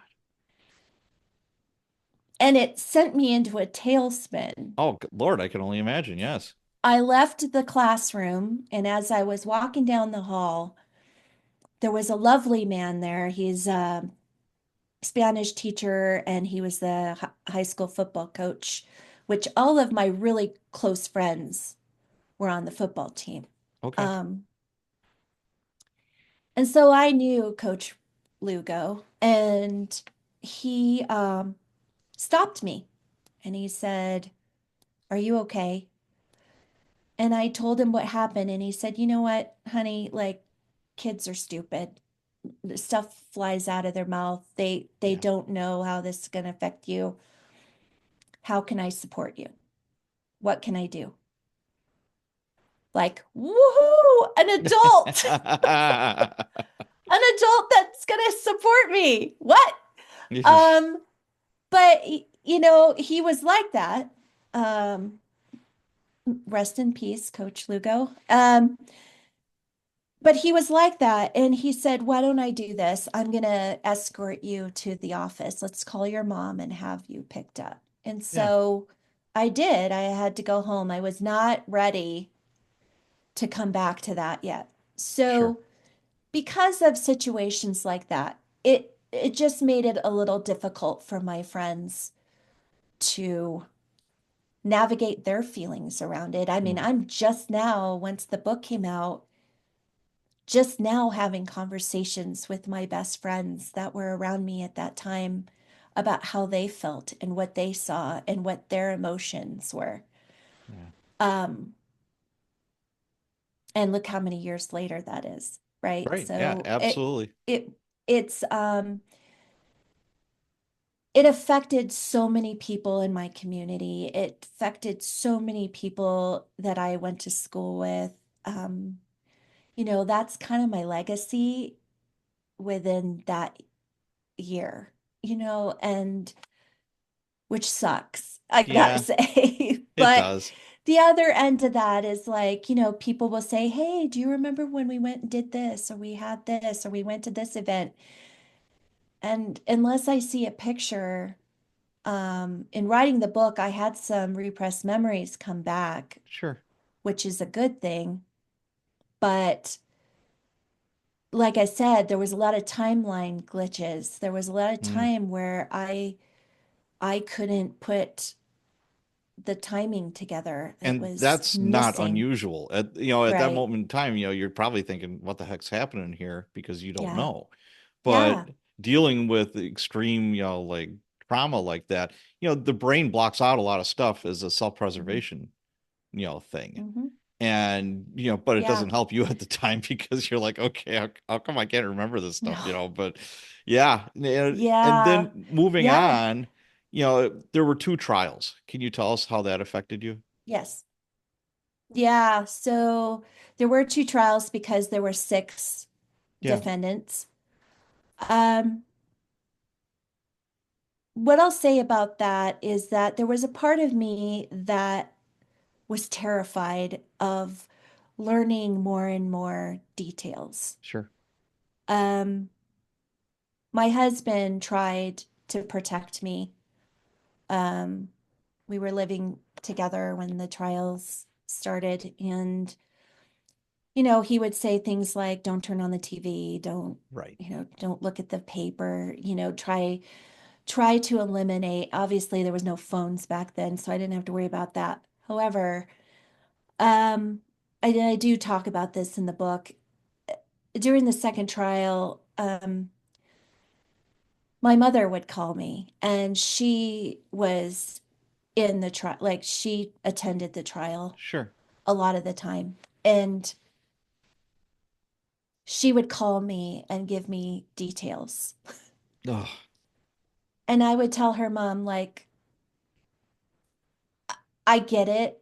And it sent me into a tailspin. Oh, Lord, I can only imagine. Yes. I left the classroom, and as I was walking down the hall, there was a lovely man there. He's a Spanish teacher, and he was the high school football coach, which all of my really close friends were on the football team. Okay. Um, and so I knew Coach Lugo, and he stopped me and he said, "Are you okay?" And I told him what happened, and he said, "You know what, honey, like kids are stupid. The stuff flies out of their mouth. They Yeah. don't know how this is going to affect you. How can I support you? What can I do?" Like, woohoo, an adult that's going to support me. What? Um, but he was like that. Um, Rest in peace, Coach Lugo. But he was like that. And he said, "Why don't I do this? I'm going to escort you to the office. Let's call your mom and have you picked up." And Yeah, so I did. I had to go home. I was not ready to come back to that yet. sure. So because of situations like that, it just made it a little difficult for my friends to navigate their feelings around it. I mean, Mm, I'm just now, once the book came out, just now having conversations with my best friends that were around me at that time about how they felt and what they saw and what their emotions were. yeah. Um, and look how many years later that is, right? Right. Yeah, So absolutely. it it's it affected so many people in my community. It affected so many people that I went to school with. Um, that's kind of my legacy within that year, and which sucks, I gotta Yeah, say. it But does. the other end of that is like, people will say, "Hey, do you remember when we went and did this, or we had this, or we went to this event?" And unless I see a picture, in writing the book, I had some repressed memories come back, Sure. which is a good thing. But like I said, there was a lot of timeline glitches. There was a lot of Mm. time where I couldn't put the timing together. It And was that's not missing. unusual. At that Right. moment in time, you're probably thinking, what the heck's happening here? Because you don't Yeah. know. Yeah. But dealing with extreme, like trauma like that, the brain blocks out a lot of stuff as a Hmm. self-preservation, thing. Hmm. And, but it Yeah. doesn't help you at the time because you're like, okay, how come I can't remember this stuff, No. but yeah. And Yeah. then moving Yeah. on, there were two trials. Can you tell us how that affected you? Yes. Yeah. So there were two trials because there were six Yeah, defendants. Um, what I'll say about that is that there was a part of me that was terrified of learning more and more details. sure. Um, my husband tried to protect me. Um, we were living together when the trials started, and he would say things like, "Don't turn on the TV, Right. don't look at the paper, try to eliminate." Obviously, there was no phones back then, so I didn't have to worry about that. However, I do talk about this in the book. During the second trial, my mother would call me, and she was in the trial, like she attended the trial Sure. a lot of the time. And she would call me and give me details. Oh, And I would tell her mom, like, I get it,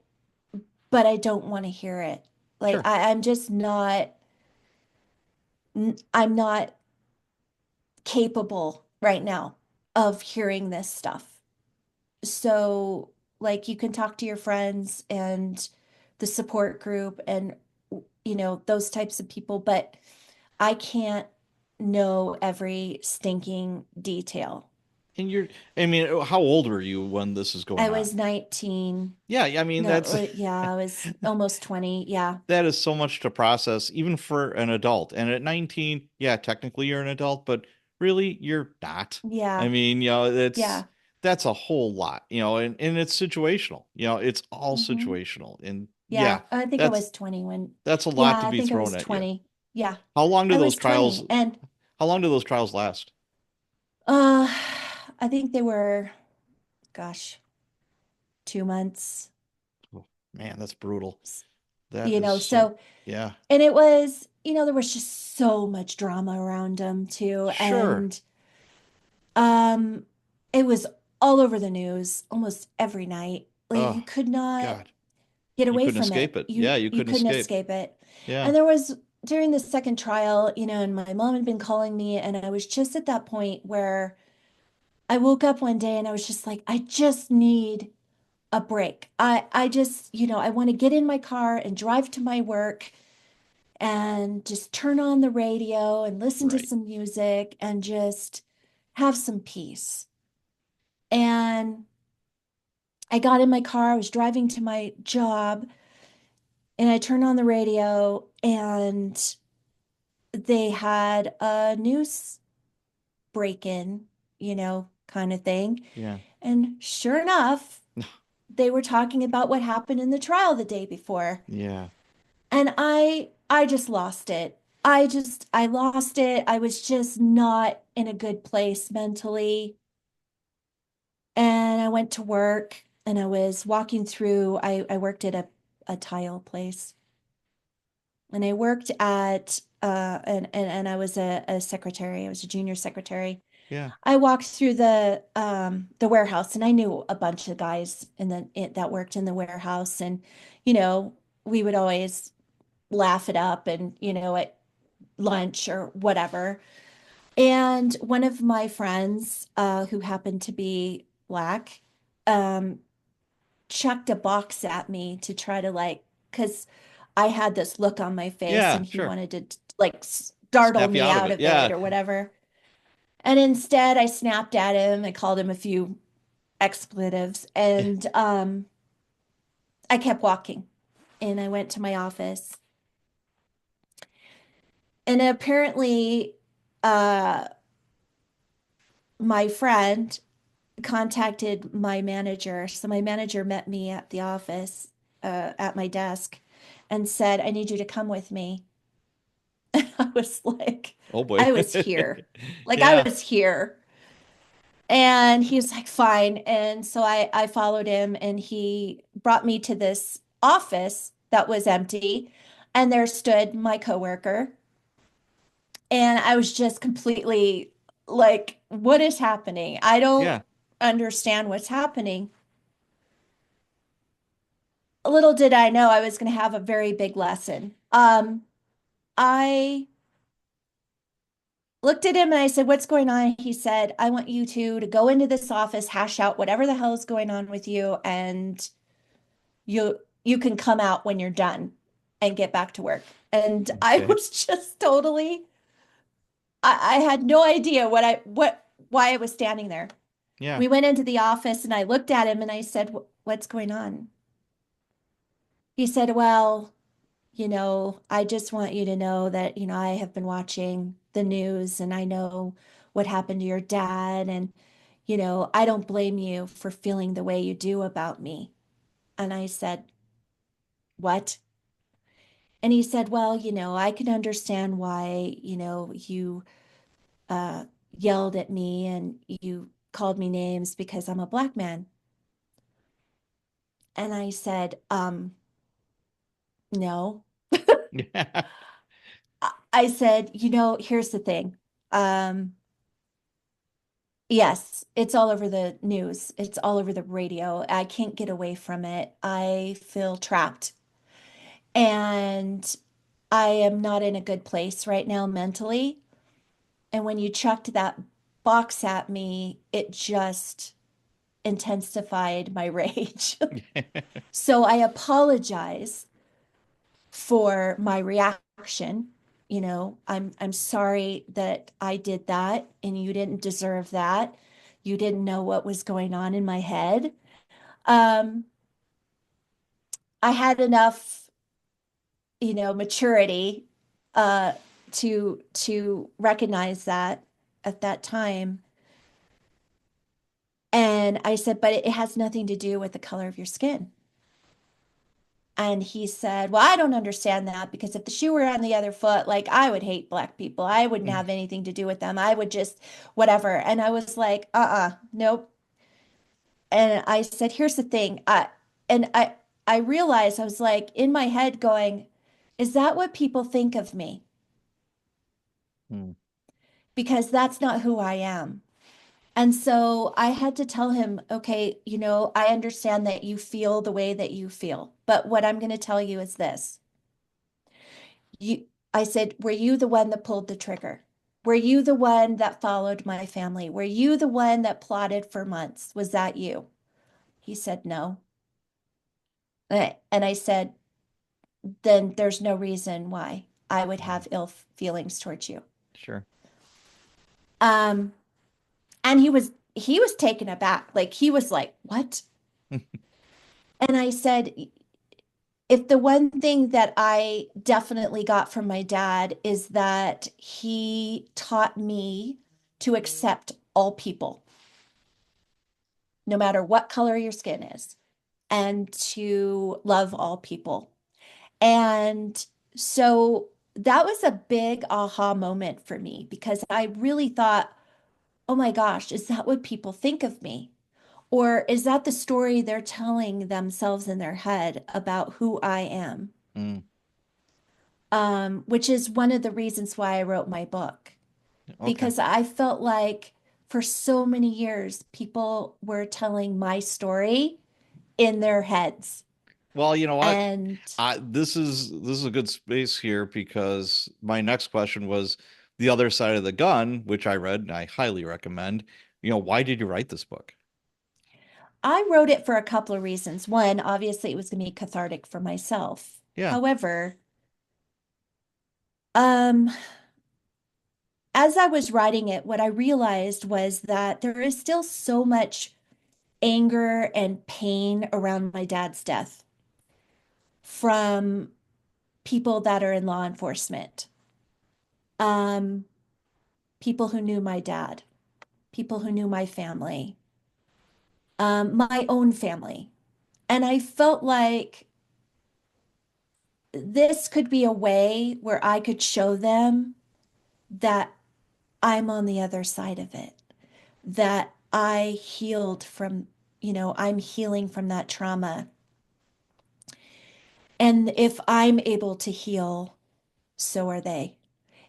but I don't want to hear it. Like, sure. I'm just not, I'm not capable right now of hearing this stuff. So, like, you can talk to your friends and the support group and, those types of people, but I can't know every stinking detail. And I mean, how old were you when this is I going on? was 19. Yeah, I mean, No, that's yeah, I was almost 20. Yeah. that is so much to process, even for an adult. And at 19, yeah, technically you're an adult, but really you're not. I Yeah. mean, Yeah. that's a whole lot, and it's situational. It's all Hmm. situational. And yeah, Yeah. I think I that's was 20 when, that's a yeah, lot to I be think I thrown was at you. 20. Yeah. How long do I those was trials 20. And, how long do those trials last? uh, I think they were, gosh, 2 months. Oh, man, that's brutal. S- That is so, so, yeah. and it was, there was just so much drama around them too. Sure. And, Um, it was all over the news almost every night. Like Oh, you could not God. get You away couldn't from it. escape it. Yeah, You you you couldn't couldn't escape. escape it. Yeah. And there was during the second trial, and my mom had been calling me, and I was just at that point where I woke up one day and I was just like, I just need a break. I just, I want to get in my car and drive to my work and just turn on the radio and listen to Right. some music and just have some peace. And I got in my car, I was driving to my job, and I turned on the radio, and they had a news break in, kind of thing. Yeah. And sure enough, they were talking about what happened in the trial the day before. Yeah. And I just lost it. I lost it. I was just not in a good place mentally. And I went to work and I was walking through, I worked at a tile place. And I worked at and I was a secretary. I was a junior secretary. Yeah. I walked through the warehouse, and I knew a bunch of guys that worked in the warehouse, and we would always laugh it up and, at lunch or whatever. And one of my friends, who happened to be black, um, chucked a box at me to try to like, because I had this look on my face Yeah, and he sure. wanted to like startle Snap you me out of out it. of it Yeah. or whatever. And instead, I snapped at him. I called him a few expletives and I kept walking and I went to my office. And apparently, uh, my friend contacted my manager. So my manager met me at the office, at my desk, and said, I need you to come with me. I was like, Oh boy. I was here. Like I Yeah. was here. And he was like, fine. And so I followed him and he brought me to this office that was empty. And there stood my coworker. And I was just completely like, what is happening? I don't Yeah. understand what's happening. Little did I know I was going to have a very big lesson. I looked at him and I said, what's going on? He said, I want you two to go into this office, hash out whatever the hell is going on with you, and you can come out when you're done and get back to work. And I Okay. was just totally, I had no idea why I was standing there. Yeah. We went into the office and I looked at him and I said, what's going on? He said, well, I just want you to know that, I have been watching the news and I know what happened to your dad. And, I don't blame you for feeling the way you do about me. And I said, what? And he said, well, I can understand why, you uh, yelled at me and you called me names because I'm a black man. And I said, no. Yeah. I said, here's the thing. Yes, it's all over the news. It's all over the radio. I can't get away from it. I feel trapped. And I am not in a good place right now mentally. And when you chucked that box at me, it just intensified my rage. So I apologize for my reaction. I'm sorry that I did that and you didn't deserve that. You didn't know what was going on in my head. Um, I had enough, maturity uh to recognize that at that time. And I said, but it has nothing to do with the color of your skin. And he said, well, I don't understand that because if the shoe were on the other foot, like I would hate black people. I wouldn't have anything to do with them. I would just whatever. And I was like, nope. And I said, here's the thing. I realized I was like in my head going, is that what people think of me? Hmm. Because that's not who I am. And so I had to tell him, okay, I understand that you feel the way that you feel, but what I'm going to tell you is this. You, I said, were you the one that pulled the trigger? Were you the one that followed my family? Were you the one that plotted for months? Was that you? He said, no. And I said, then there's no reason why I would Hmm. have ill feelings towards you. Sure. Um, and he was taken aback. Like he was like, what? And I said, if the one thing that I definitely got from my dad is that he taught me to accept all people, no matter what color your skin is, and to love all people. And so that was a big aha moment for me because I really thought, oh my gosh, is that what people think of me? Or is that the story they're telling themselves in their head about who I am? Mm. Which is one of the reasons why I wrote my book, Okay. because I felt like for so many years, people were telling my story in their heads. Well, you know what? And This is a good space here because my next question was the other side of the gun, which I read and I highly recommend. Why did you write this book? I wrote it for a couple of reasons. One, obviously, it was going to be cathartic for myself. Yeah. However, um, as I was writing it, what I realized was that there is still so much anger and pain around my dad's death from people that are in law enforcement, um, people who knew my dad, people who knew my family, my own family. And I felt like this could be a way where I could show them that I'm on the other side of it, that I healed from, I'm healing from that trauma. And if I'm able to heal, so are they.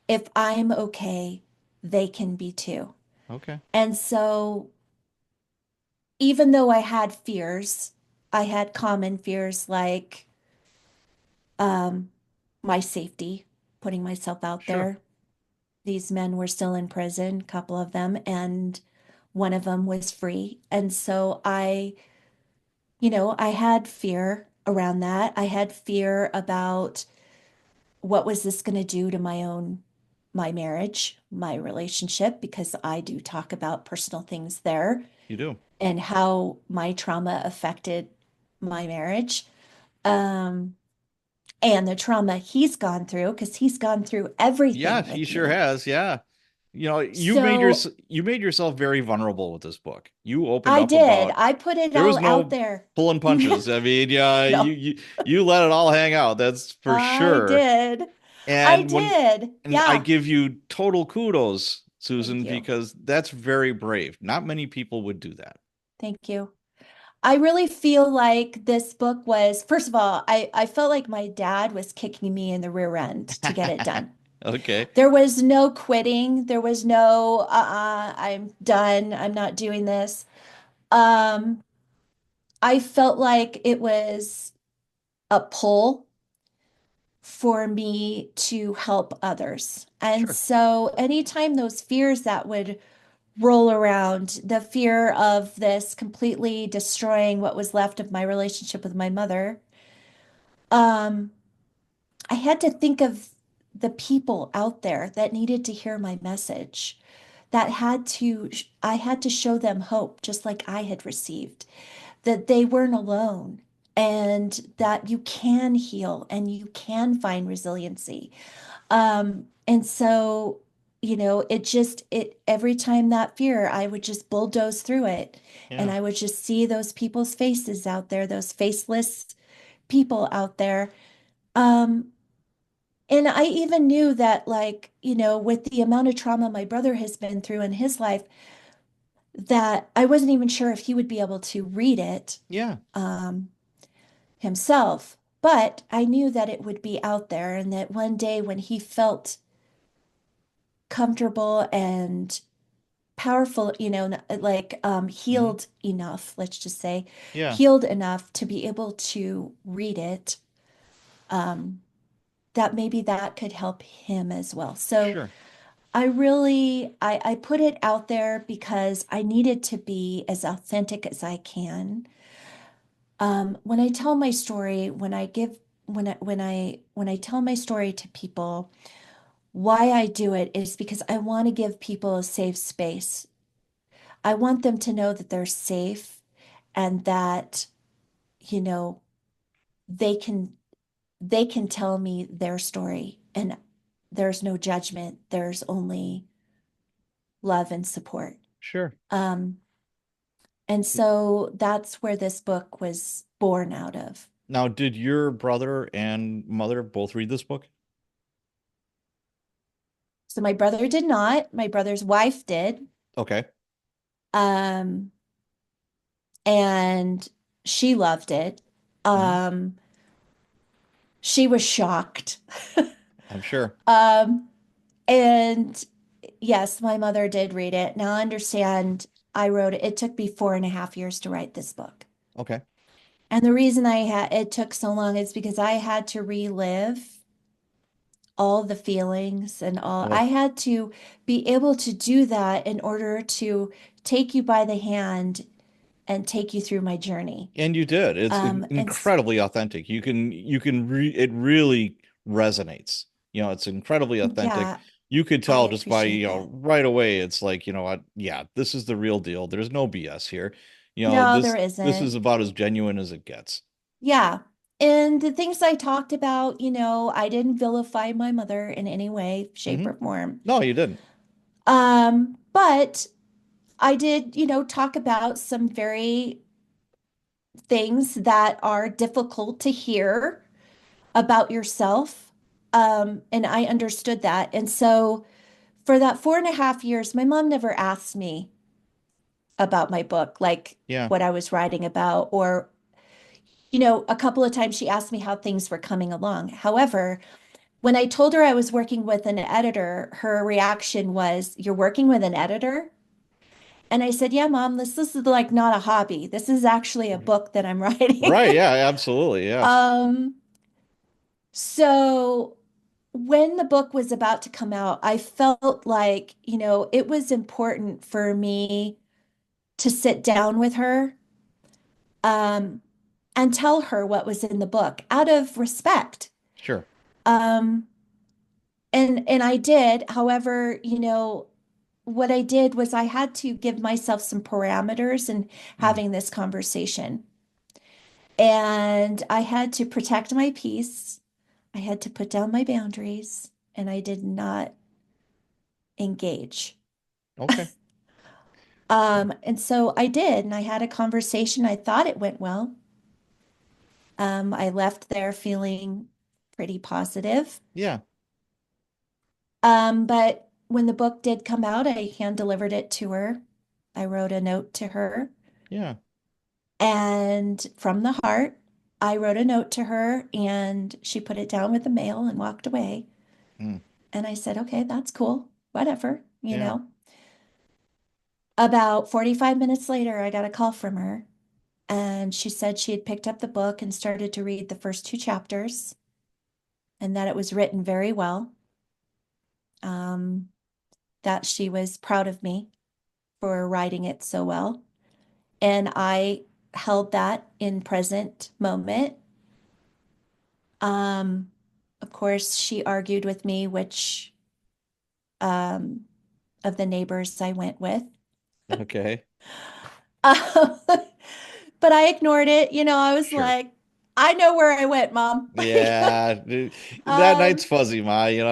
If I'm okay, they can be too. Okay. And so, even though I had fears, I had common fears like um, my safety, putting myself out Sure. there. These men were still in prison, a couple of them, and one of them was free. And so I had fear around that. I had fear about what was this going to do to my marriage, my relationship, because I do talk about personal things there You do. and how my trauma affected my marriage. Um, and the trauma he's gone through, because he's gone through Yeah, everything he with sure me. has. Yeah. So You made yourself very vulnerable with this book. You opened I up did. about I put it there was all out no there. pulling punches. I mean, yeah, No, you let it all hang out. That's for I sure. did. I And when did. and I Yeah. give you total kudos, Thank Susan, you. because that's very brave. Not many people would do that. Thank you. I really feel like this book was, first of all, I felt like my dad was kicking me in the rear end to get it done. Okay. There was no quitting. There was no, I'm done. I'm not doing this. Um, I felt like it was a pull for me to help others. And Sure. so anytime those fears that would roll around, the fear of this completely destroying what was left of my relationship with my mother, um, I had to think of the people out there that needed to hear my message, I had to show them hope, just like I had received, that they weren't alone and that you can heal and you can find resiliency. And so, every time that fear, I would just bulldoze through it and Yeah. I would just see those people's faces out there, those faceless people out there. Um, and I even knew that, like, with the amount of trauma my brother has been through in his life, that I wasn't even sure if he would be able to read it Yeah. um, himself. But I knew that it would be out there and that one day when he felt comfortable and powerful, like Hmm. healed enough, let's just say, Yeah. healed enough to be able to read it, um, that maybe that could help him as well. So Sure. I put it out there because I needed to be as authentic as I can. When I tell my story, when I tell my story to people, why I do it is because I want to give people a safe space. I want them to know that they're safe and that, you know, they can they can tell me their story and there's no judgment. There's only love and support. Sure. Um, and so that's where this book was born out of. Now, did your brother and mother both read this book? So my brother did not. My brother's wife did. Okay. Um, and she loved it. Hmm. Um, she was shocked. I'm sure. Um, and yes, my mother did read it. Now understand, I wrote it. It took me 4.5 years to write this book. Okay. And the reason it took so long is because I had to relive all the feelings and all. I Oh, had to be able to do that in order to take you by the hand and take you through my journey. and you did. It's And incredibly authentic. It really resonates. It's incredibly authentic. yeah, You could I tell just by, appreciate that. right away, it's like, what, yeah, this is the real deal. There's no BS here. No, there This is isn't. about as genuine as it gets. Yeah. And the things I talked about, I didn't vilify my mother in any way, shape, Hmm. or form. No, you didn't. But I did, talk about some very things that are difficult to hear about yourself. And I understood that. And so for that 4.5 years, my mom never asked me about my book, like Yeah. what I was writing about, or, a couple of times she asked me how things were coming along. However, when I told her I was working with an editor, her reaction was, "You're working with an editor?" And I said, "Yeah, Mom, this is like not a hobby. This is actually a book that I'm writing." Right. Yeah, absolutely. Yes. Um, so when the book was about to come out, I felt like, it was important for me to sit down with her, um, and tell her what was in the book out of respect. Sure. Um, and I did. However, what I did was I had to give myself some parameters in Mm. having this conversation. And I had to protect my peace. I had to put down my boundaries, and I did not engage. Okay. And so I did, and I had a conversation. I thought it went well. I left there feeling pretty positive. Yeah. But when the book did come out, I hand delivered it to her. I wrote a note to her. Yeah. And from the heart, I wrote a note to her and she put it down with the mail and walked away. Mm. And I said, "Okay, that's cool. Whatever, Yeah. About 45 minutes later, I got a call from her and she said she had picked up the book and started to read the first two chapters and that it was written very well. Um, that she was proud of me for writing it so well. And I held that in present moment. Um, of course, she argued with me which um, of the neighbors I went with. Okay. Um, but I ignored it. I was Sure. like, I know where I went, Mom. Yeah. That night's Um, fuzzy, Ma. yeah,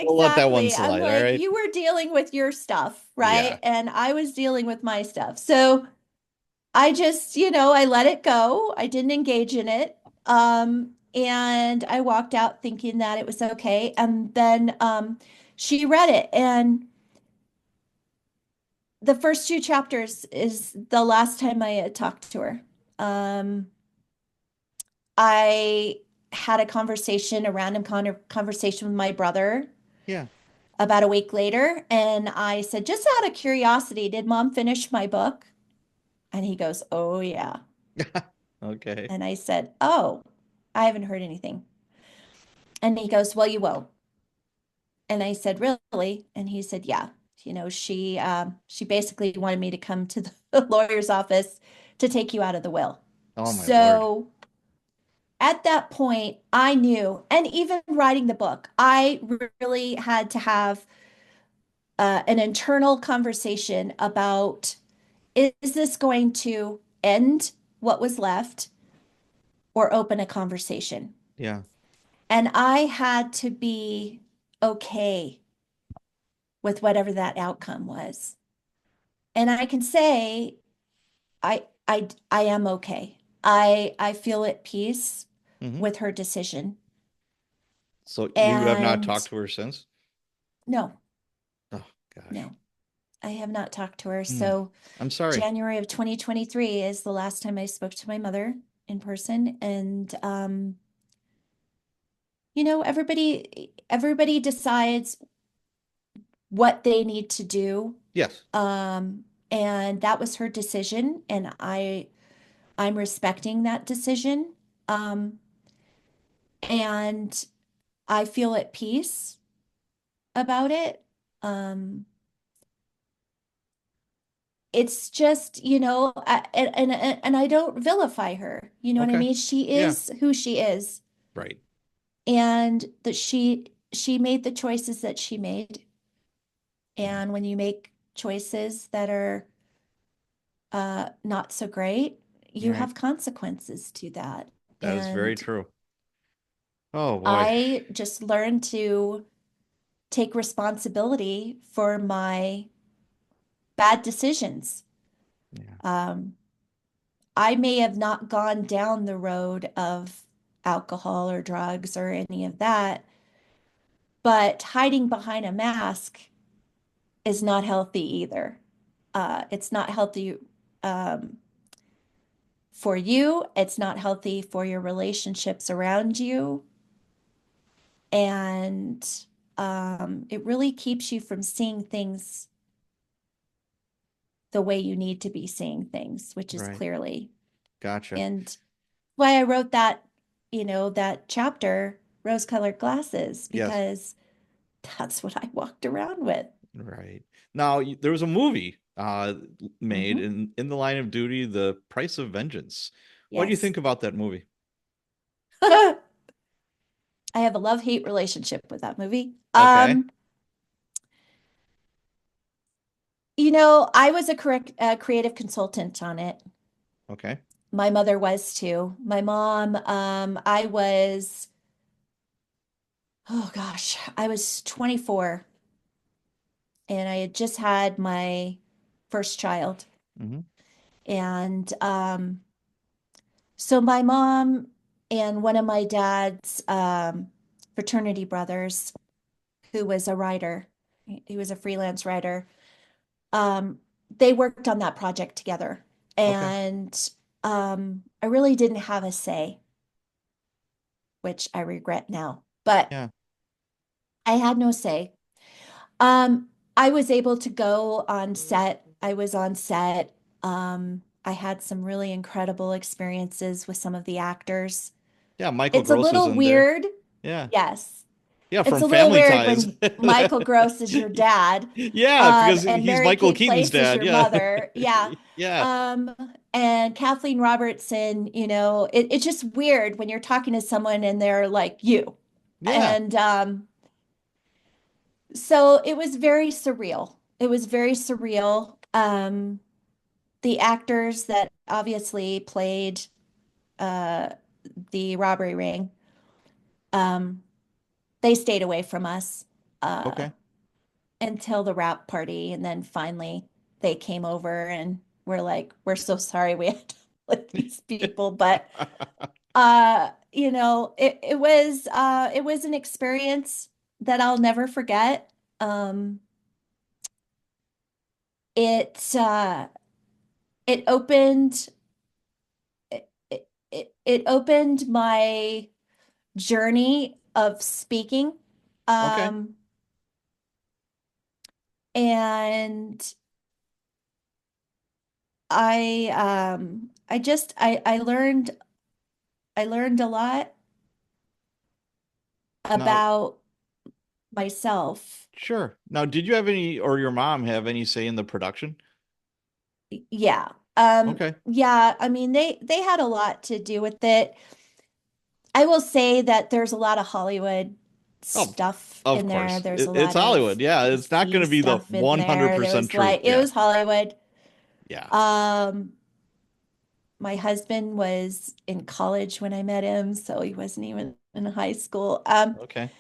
We'll let that one exactly. I'm slide. All like, right. you were dealing with your stuff, Yeah. right? And I was dealing with my stuff. So I just, I let it go. I didn't engage in it. And I walked out thinking that it was okay. And then she read it. And the first two chapters is the last time I had talked to her. Um, I had a conversation, a random conversation with my brother Yeah. about a week later. And I said, just out of curiosity, did Mom finish my book? And he goes, "Oh, yeah." Okay. And I said, "Oh, I haven't heard anything." And he goes, "Well, you will." And I said, "Really?" And he said, "Yeah. She basically wanted me to come to the lawyer's office to take you out of the will." Oh my word. So at that point, I knew, and even writing the book, I really had to have an internal conversation about, is this going to end what was left or open a conversation? Yeah. And I had to be okay with whatever that outcome was. And I can say I am okay. I feel at peace Hmm. with her decision. So you have not talked And to her since? no, Oh gosh. no, I have not talked to her. Hmm. So I'm sorry. January of 2023 is the last time I spoke to my mother in person. And everybody decides what they need to do. Yes. And that was her decision. And I'm respecting that decision. Um, and I feel at peace about it. Um, it's just, and I don't vilify her. You know what I Okay. mean? She Yeah. is who she is, Right. and that she made the choices that she made. Yeah. And when you make choices that are not so great, you Right. have consequences to that. That is very And true. Oh boy. I just learned to take responsibility for my bad decisions. Yeah. Um, I may have not gone down the road of alcohol or drugs or any of that, but hiding behind a mask is not healthy either. It's not healthy um, for you. It's not healthy for your relationships around you. And it really keeps you from seeing things the way you need to be seeing things, which is Right. clearly. Gotcha. And why I wrote that, that chapter, Rose-Colored Glasses, Yes. because that's what I walked around with. Right. Now, there was a movie made Hmm. in the line of duty, The Price of Vengeance. What do you Yes. think about that movie? I have a love-hate relationship with that movie. Okay. I was a correct creative consultant on it. Okay. My mother was too. My mom, oh gosh, I was 24 and I had just had my first child. Hmm. And so my mom and one of my dad's fraternity brothers, who was a writer, he was a freelance writer, um, they worked on that project together. Okay. And I really didn't have a say, which I regret now, but Yeah. I had no say. I was able to go on set. I was on set. I had some really incredible experiences with some of the actors. Yeah. Michael It's a Gross is little in there. weird. Yeah. Yes. Yeah. It's From a little Family weird Ties. when Michael Gross is your dad, Yeah, because and he's Mary Michael Kate Keaton's Place is dad. your Yeah. mother. Yeah. Yeah. Um, and Kathleen Robertson, it's just weird when you're talking to someone and they're like you. Yeah. And so it was very surreal. It was very surreal. The actors that obviously played uh, the robbery ring, um, they stayed away from us uh, Okay. until the wrap party, and then finally they came over and we're like, "We're so sorry we had to let these people," but it was an experience that I'll never forget. Um, it it opened it opened my journey of speaking. Okay. Um, and I learned a lot Now, about myself. sure. Now, did you have any, or your mom have any say in the production? Yeah. Okay. Yeah, I mean they had a lot to do with it. I will say that there's a lot of Hollywood Oh, stuff of in there. course. There's a It's lot of Hollywood. Yeah, it's not going PC to be the stuff in there. There 100% was truth. like it Yeah. was Hollywood. Yeah. Um, my husband was in college when I met him, so he wasn't even in high school. Okay.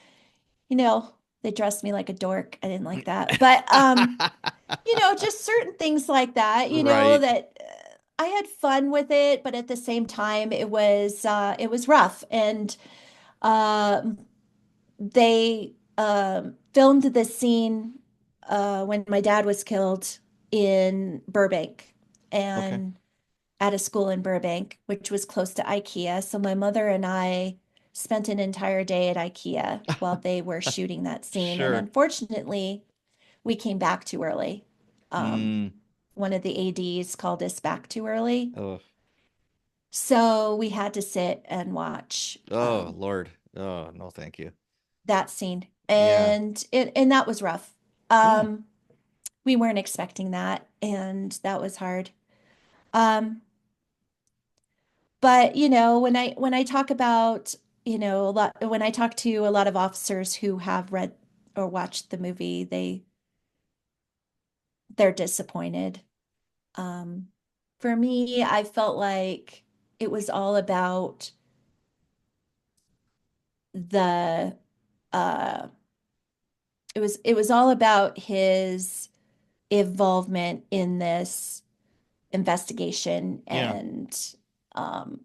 You know, they dressed me like a dork. I didn't like that. But just certain things like that, Right. that I had fun with it, but at the same time it was rough. And um they filmed this scene when my dad was killed in Burbank Okay. and at a school in Burbank, which was close to IKEA. So my mother and I spent an entire day at IKEA while they were shooting that scene. And Sure. unfortunately, we came back too early. Um, Mm. one of the ADs called us back too early. Ugh. So we had to sit and watch Oh, Lord. Oh, no, thank you. that scene. Yeah. And that was rough. Yeah. Um, we weren't expecting that, and that was hard. Um, but when I talk about, a lot when I talk to a lot of officers who have read or watched the movie, they're disappointed. Um, for me, I felt like it was all about the uh it was all about his involvement in this investigation Yeah. and um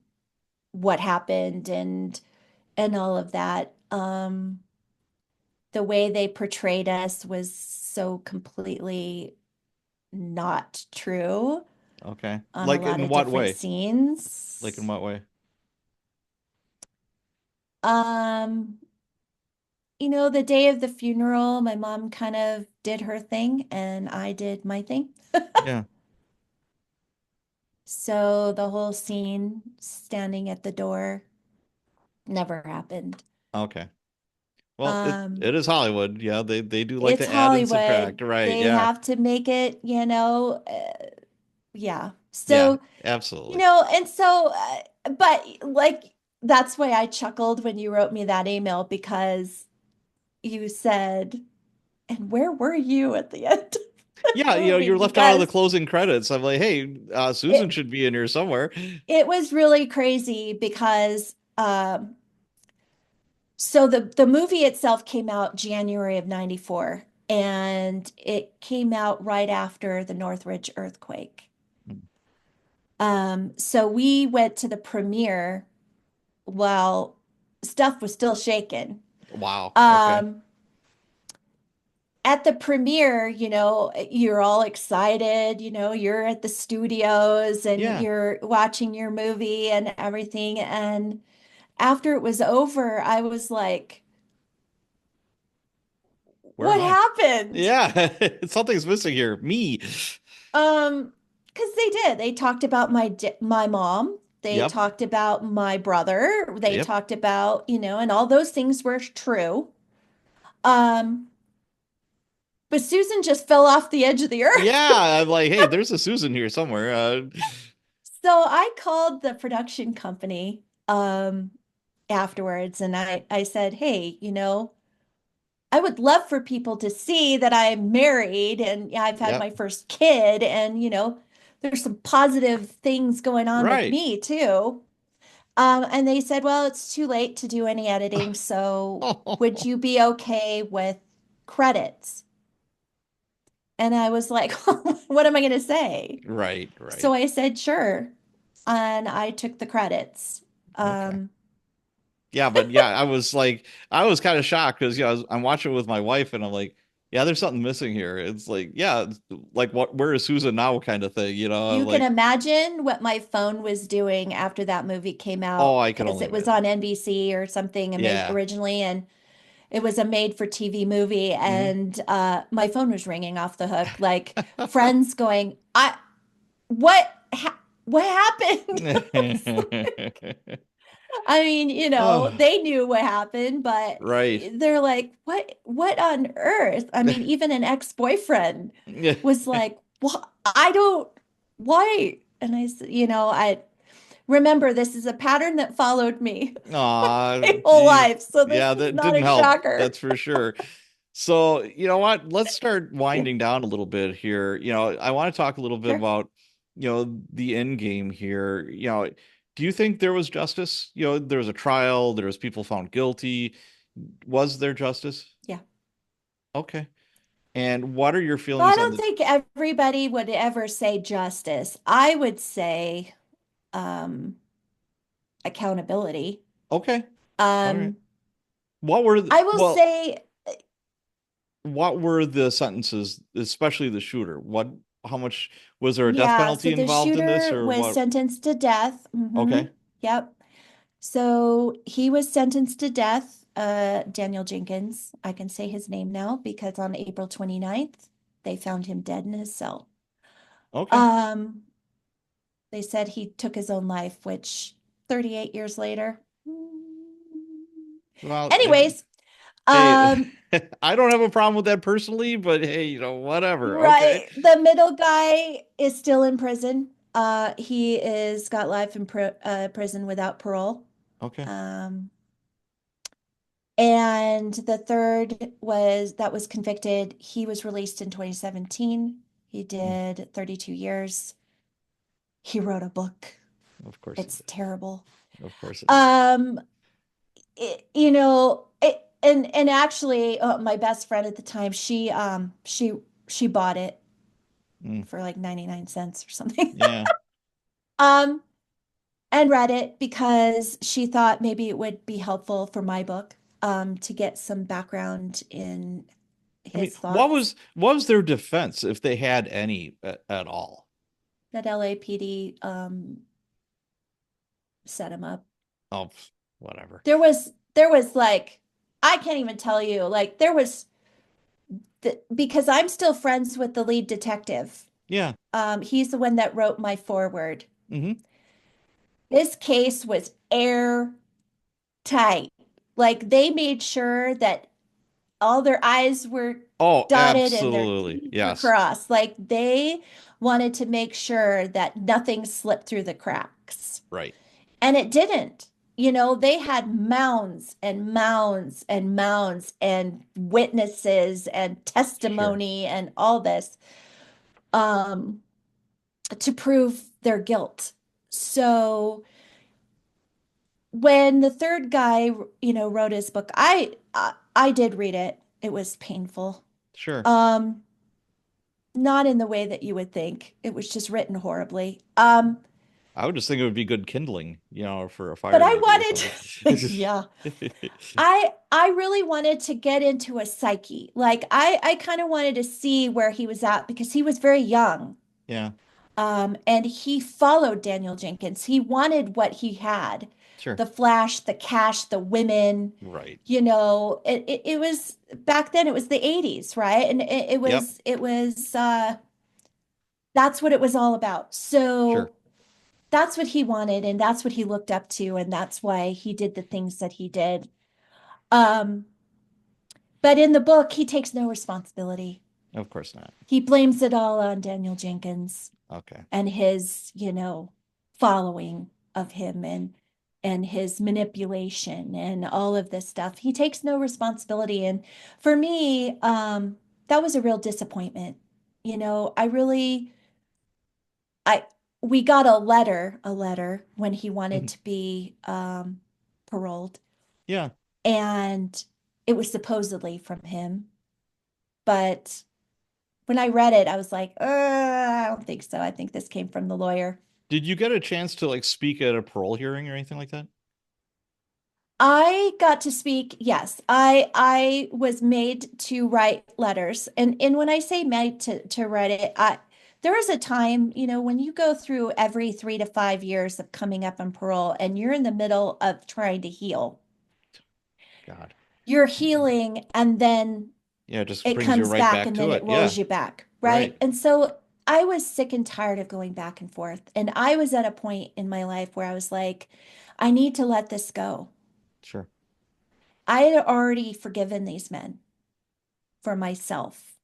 what happened and all of that. The way they portrayed us was so completely not true Okay. on a Like lot in of what different way? Like in scenes. what way? Um, the day of the funeral, my mom kind of did her thing and I did my thing. Yeah. So the whole scene standing at the door never happened. Okay. Well, it Um, is Hollywood. Yeah, they do like it's to add and Hollywood. subtract. Right. They Yeah. have to make it, yeah. Yeah. So, Absolutely. and so, but like, that's why I chuckled when you wrote me that email because you said, and where were you at the end of Yeah, the movie? you're left out of the Because closing credits. I'm like, hey, Susan it should be in here somewhere. it was really crazy because so the movie itself came out January of 94 and it came out right after the Northridge earthquake. So we went to the premiere while stuff was still shaking. Wow. Okay. Um, at the premiere, you're all excited, you're at the studios and Yeah. you're watching your movie and everything. And after it was over, I was like, Where am what I? happened? Yeah. Something's missing here. Me. Because they did. They talked about my mom. They Yep. talked about my brother. They Yep. talked about, and all those things were true. Um, but Susan just fell off the edge of the earth. Yeah. I'm like, hey, there's a Susan here somewhere. So I called the production company afterwards and I said, hey, I would love for people to see that I'm married and yeah, I've had Yep. my first kid and there's some positive things going on with Right. me too. And they said, well, it's too late to do any editing, so would you be okay with credits? And I was like, what am I going to say? Right. So Right. I said, sure. And I took the credits. Okay. Um, Yeah, but yeah, I was kind of shocked because I'm watching it with my wife and I'm like, yeah, there's something missing here. It's like, yeah, it's like what, where is Susan now kind of thing, I'm you can like, imagine what my phone was doing after that movie came oh, out I can because only it was imagine. on NBC or something Yeah. originally, and it was a made-for-TV movie, Hmm. and my phone was ringing off the hook, like friends going, what happened? I mean, Oh, they knew what happened, but right. they're like, what on earth? I mean, even an ex-boyfriend Yeah. was like, what? I don't, why? And I said, I remember this is a pattern that followed me Aw, my whole geez. life. So this Yeah, is that not didn't a help. shocker. That's for sure. So, you know what? Let's start winding down a little bit here. I want to talk a little bit Sure. about, the end game here. Do you think there was justice? There was a trial, there was people found guilty. Was there justice? Yeah. Okay. And what are your Well, I feelings on don't the think everybody would ever say justice. I would say um, accountability. Okay. All right. Um, What were I will well, say, what were the sentences, especially the shooter? How much was there a death yeah, penalty so the involved in this shooter or was what? sentenced to death. Okay. Yep. So he was sentenced to death, Daniel Jenkins. I can say his name now because on April 29th, they found him dead in his cell. Okay. Um, They said he took his own life, which 38 years later. Well, Anyways, hey, um, I don't have a problem with that personally, but hey, whatever. Okay. right. The middle guy is still in prison. He is got life in prison without parole. Okay. Um, and the third was that was convicted. He was released in 2017. He Hmm. did 32 years. He wrote a book. Of course he It's did. terrible. Of course it is. Um, and actually, my best friend at the time, she bought it Mm, for like 99 cents or something. yeah. Um, and read it because she thought maybe it would be helpful for my book, to get some background in I mean, his thoughts what was their defense if they had any at all? that LAPD set him up. Oh, whatever. There was like, I can't even tell you, like there was because I'm still friends with the lead detective. Yeah. He's the one that wrote my foreword. Hmm. This case was airtight. Like they made sure that all their I's were Oh, dotted and their absolutely. T's were Yes. crossed. Like they wanted to make sure that nothing slipped through the cracks. Right. And it didn't. They had mounds and mounds and mounds and witnesses and Sure. testimony and all this, um, to prove their guilt. So when the third guy, wrote his book, I did read it. It was painful. Sure. Um, Not in the way that you would think. It was just written horribly. I would just think it would be good kindling, for a But fire I maybe or wanted something. yeah. I really wanted to get into a psyche. Like I kind of wanted to see where he was at because he was very young. Yeah, And he followed Daniel Jenkins. He wanted what he had, sure. the flash, the cash, the women. Right. It was back then. It was the '80s, right? And Yep. it was that's what it was all about. Sure. So that's what he wanted, and that's what he looked up to, and that's why he did the things that he did. Um, but in the book, he takes no responsibility. Of course not. He blames it all on Daniel Jenkins Okay. and his, following of him and his manipulation and all of this stuff. He takes no responsibility. And for me, that was a real disappointment. I really I we got a letter when he wanted Mhm. to be paroled, Yeah. and it was supposedly from him. But when I read it, I was like, I don't think so. I think this came from the lawyer. Did you get a chance to like speak at a parole hearing or anything like that? I got to speak, yes. I was made to write letters. And when I say made to write it, there was a time, when you go through every 3 to 5 years of coming up on parole and you're in the middle of trying to heal. God. You're healing and then Yeah, it just it brings you comes right back back and to then it. it rolls Yeah. you back, right? Right. And so I was sick and tired of going back and forth. And I was at a point in my life where I was like, I need to let this go. Sure. I had already forgiven these men for myself,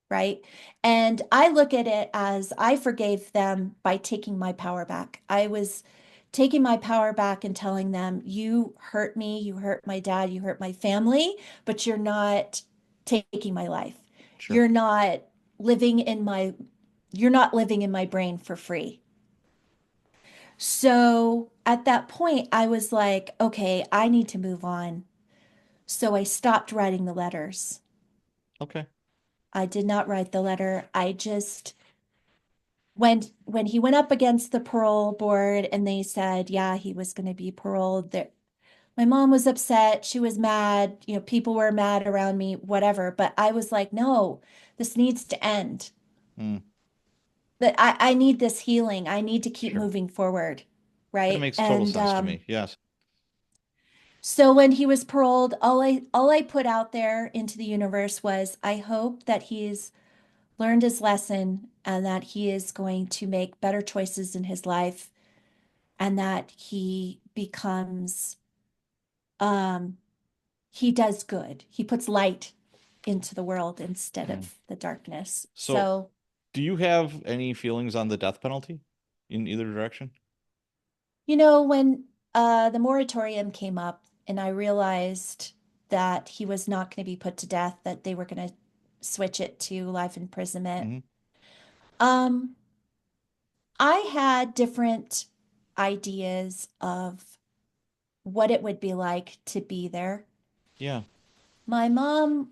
right? And I look at it as I forgave them by taking my power back. I was taking my power back and telling them, you hurt me, you hurt my dad, you hurt my family, but you're not taking my life. Sure. You're not living in my you're not living in my brain for free. So at that point, I was like, okay, I need to move on. So I stopped writing the letters. Okay. I did not write the letter. I just when he went up against the parole board and they said, yeah, he was going to be paroled. There, my mom was upset. She was mad. People were mad around me, whatever. But I was like, no, this needs to end. Mm, That I need this healing. I need to keep sure. moving forward. That Right. makes total And sense to me. Yes. so when he was paroled, all I put out there into the universe was, I hope that he's learned his lesson and that he is going to make better choices in his life and that um he does good. He puts light into the world instead Mhm. of the darkness. So, So, do you have any feelings on the death penalty in either direction? when the moratorium came up and I realized that he was not going to be put to death, that they were going to switch it to life imprisonment. Hmm. Um, I had different ideas of what it would be like to be there. Yeah, My mom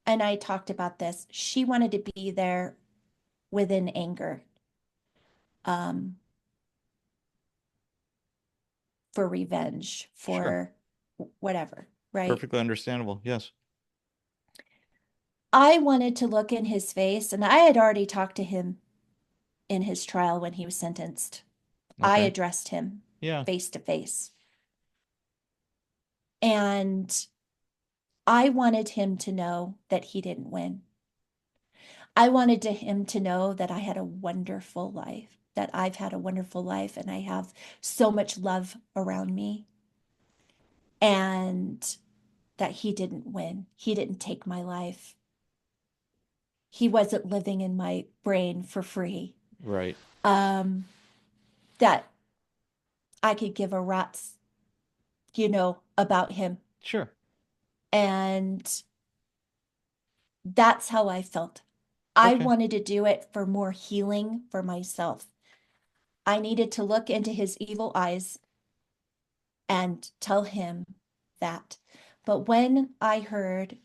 and I talked about this. She wanted to be there within anger, um, for revenge, sure. for whatever, right? Perfectly understandable. Yes. I wanted to look in his face, and I had already talked to him in his trial when he was sentenced. I Okay. addressed him Yeah. face to face. And I wanted him to know that he didn't win. I wanted him to know that I had a wonderful life, that I've had a wonderful life, and I have so much love around me, and that he didn't win. He didn't take my life. He wasn't living in my brain for free. Right. Um, that I could give a rat's, about him. Sure. And that's how I felt. I Okay. wanted to do it for more healing for myself. I needed to look into his evil eyes and tell him that. But when I heard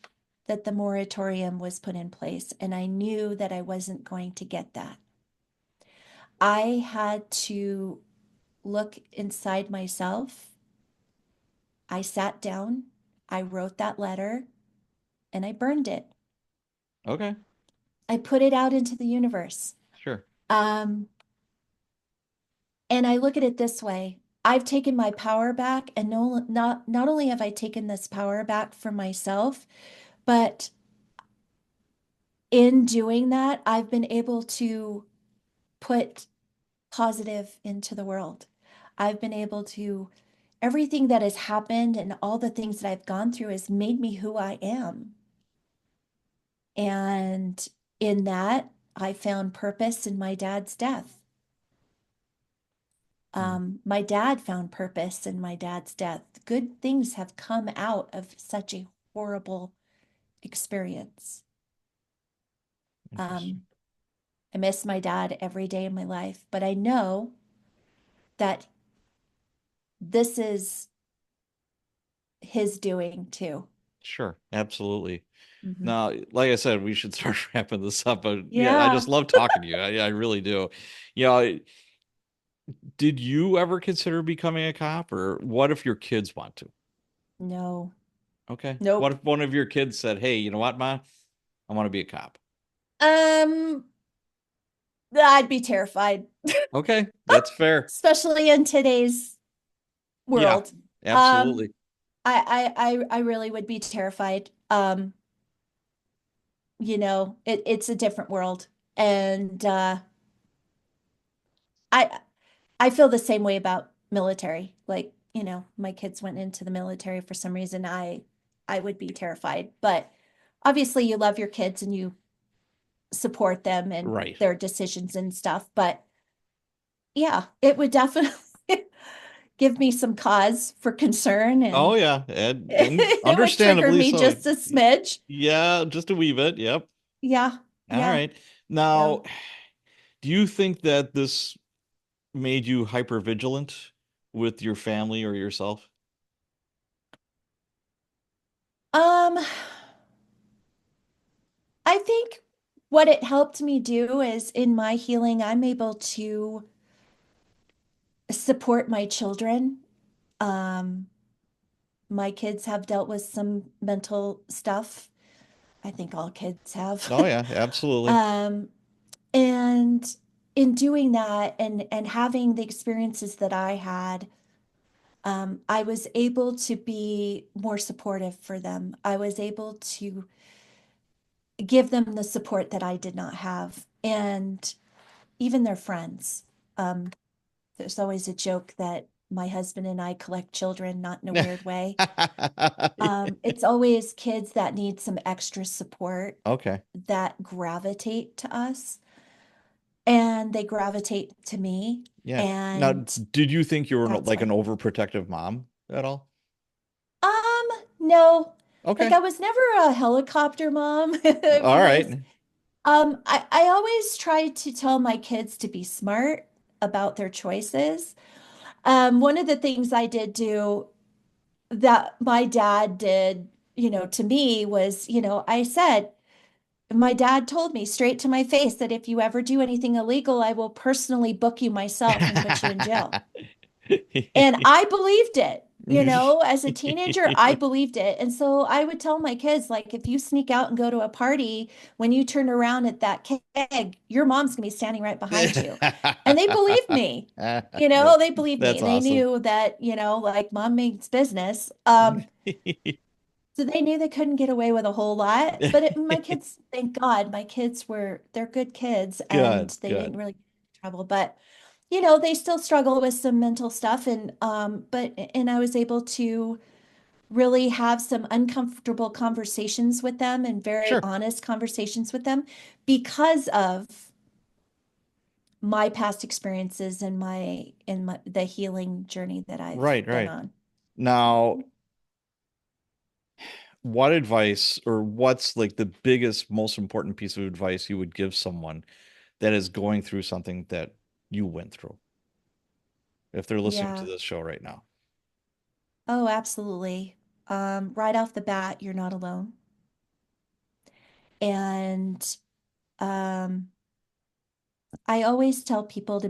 that the moratorium was put in place and I knew that I wasn't going to get that, I had to look inside myself. I sat down, I wrote that letter, and I burned it. Okay. I put it out into the universe. Sure. Um, and I look at it this way. I've taken my power back, and not only have I taken this power back for myself, but in doing that, I've been able to put positive into the world. I've been able to, everything that has happened and all the things that I've gone through has made me who I am. And in that, I found purpose in my dad's death. Mm. My dad found purpose in my dad's death. Good things have come out of such a horrible experience. Interesting. Um, I miss my dad every day of my life, but I know that this is his doing too. Sure. Absolutely. Mhm. Now, like I said, we should start wrapping this up, but yeah, I Yeah. just love talking to you. I really do. You know, did you ever consider becoming a cop, or what if your kids want to? No. Okay. What Nope. if one of your kids said, "Hey, you know what, Ma? I want to be a cop." Um, I'd be terrified, Okay, that's fair. especially in today's Yeah, world. Um, absolutely. I really would be terrified. It's a different world. And I I feel the same way about military. Like, my kids went into the military for some reason. I would be terrified. But obviously you love your kids and you support them and Right. their decisions and stuff. But yeah, it would definitely give me some cause for concern Oh and yeah, and it would trigger understandably me so. just a smidge. Yeah, just a wee bit. Yep. Yeah, All yeah, right. yeah. Now, do you think that this made you hyper vigilant with your family or yourself? Um, I think what it helped me do is in my healing, I'm able to support my children. Um, my kids have dealt with some mental stuff. I think all kids have. Oh yeah, absolutely. Um, and in doing that and having the experiences that I had, I was able to be more supportive for them. I was able to give them the support that I did not have, and even their friends. Um, there's always a joke that my husband and I collect children, not in a weird way. It's always kids that need some extra support Okay. that gravitate to us, and they gravitate to me. Yeah. Now, And did you think you were that's like an why. overprotective mom at all? No, like Okay. I was never a helicopter mom. It All was, right. I always tried to tell my kids to be smart about their choices. One of the things I did do that my dad did, to me was, I said, my dad told me straight to my face that if you ever do anything illegal, I will personally book you myself and put you in jail. And I believed it. As a teenager, I believed it. And so I would tell my kids, like, if you sneak out and go to a party, when you turn around at that keg, your mom's gonna be standing right behind you. And they believed me. That, They believed me. that's And they awesome. knew that, like mom means business. So they knew they couldn't get away with a whole lot. But my kids, thank God, they're good kids and Good, they didn't good. really get in trouble. But they still struggle with some mental stuff, and I was able to really have some uncomfortable conversations with them and very Sure. honest conversations with them because of my past experiences and my the healing journey that I've Right, been right. on. Now, what advice or what's like the biggest, most important piece of advice you would give someone that is going through something that you went through if they're listening to Yeah. this show right now? Oh, absolutely. Right off the bat, you're not alone. And um, I always tell people to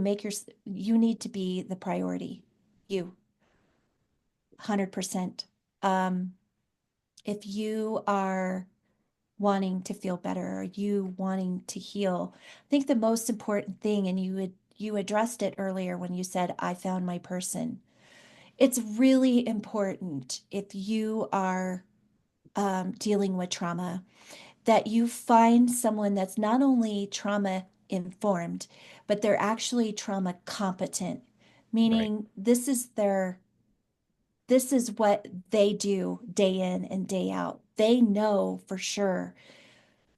you need to be the priority. You, 100%. Um, if you are wanting to feel better or you wanting to heal, I think the most important thing, and you addressed it earlier when you said, I found my person. It's really important if you are dealing with trauma that you find someone that's not only trauma informed, but they're actually trauma competent, Right, meaning this is what they do day in and day out. They know for sure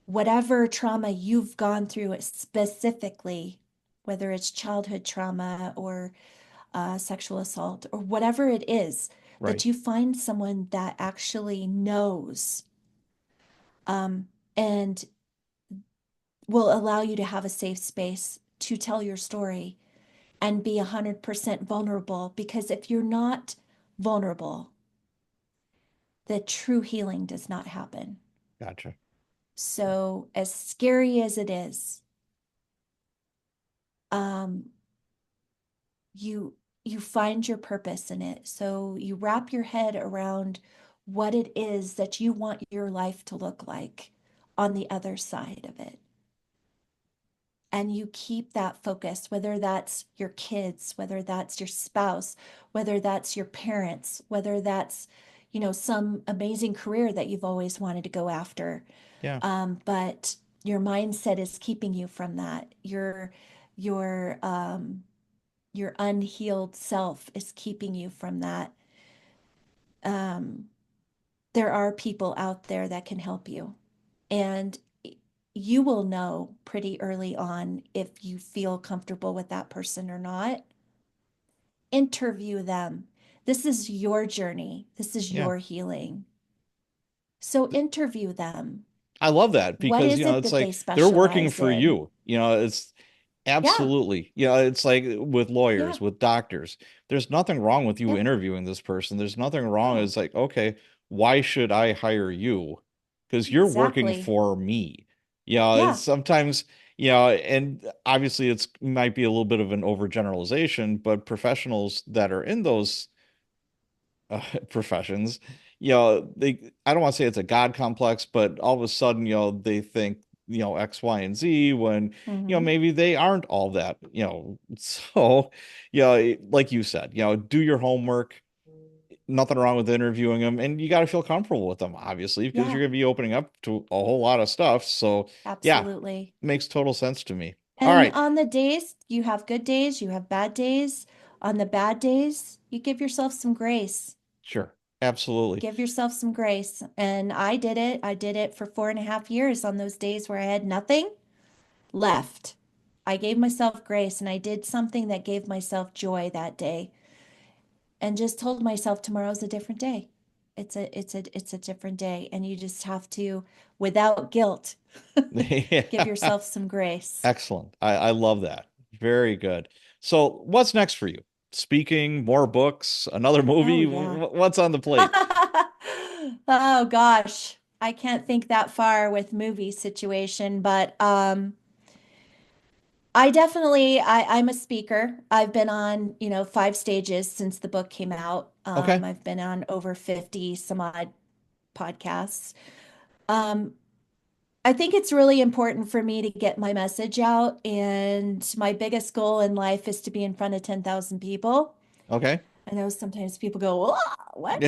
whatever trauma you've gone through specifically, whether it's childhood trauma or sexual assault or whatever it is, right. that you find someone that actually knows, and will allow you to have a safe space to tell your story and be 100% vulnerable. Because if you're not vulnerable, the true healing does not happen. Gotcha. So, as scary as it is, um, you find your purpose in it. So you wrap your head around what it is that you want your life to look like on the other side of it. And you keep that focus, whether that's your kids, whether that's your spouse, whether that's your parents, whether that's, some amazing career that you've always wanted to go after. Yeah, But your mindset is keeping you from that. Your your unhealed self is keeping you from that. Um, there are people out there that can help you. And you will know pretty early on if you feel comfortable with that person or not. Interview them. This is your journey, this is yeah. your healing. So interview them. I love that What because, is it it's that they like they're working specialize for in? you. It's Yeah, absolutely, it's like with yeah, lawyers, with doctors. There's nothing wrong with you yeah, interviewing this person. There's nothing wrong. no, It's like, okay, why should I hire you? Because you're working exactly. for me. It's Yeah. sometimes, and obviously it's might be a little bit of an overgeneralization, but professionals that are in those professions, I don't want to say it's a God complex, but all of a sudden, they think, X, Y, and Z when, Hmm. maybe they aren't all that, so, like you said, do your homework, nothing wrong with interviewing them, and you got to feel comfortable with them, obviously, because you're Yeah, going to be opening up to a whole lot of stuff. So, yeah, absolutely. makes total sense to me. All And right. on the days, you have good days, you have bad days. On the bad days, you give yourself some grace. Sure. Absolutely. Give yourself some grace. And I did it. I did it for 4.5 years on those days where I had nothing left. I gave myself grace and I did something that gave myself joy that day and just told myself tomorrow's a different day. It's a different day. And you just have to, without guilt, give Yeah. yourself some grace. Excellent. I love that. Very good. So, what's next for you? Speaking, more books, another Oh movie? yeah. What's on the plate? Oh gosh. I can't think that far with movie situation, but I'm a speaker. I've been on, 5 stages since the book came out. Okay. I've been on over 50 some odd podcasts. Um, I think it's really important for me to get my message out, and my biggest goal in life is to be in front of 10,000 people. Okay. I know sometimes people go, what?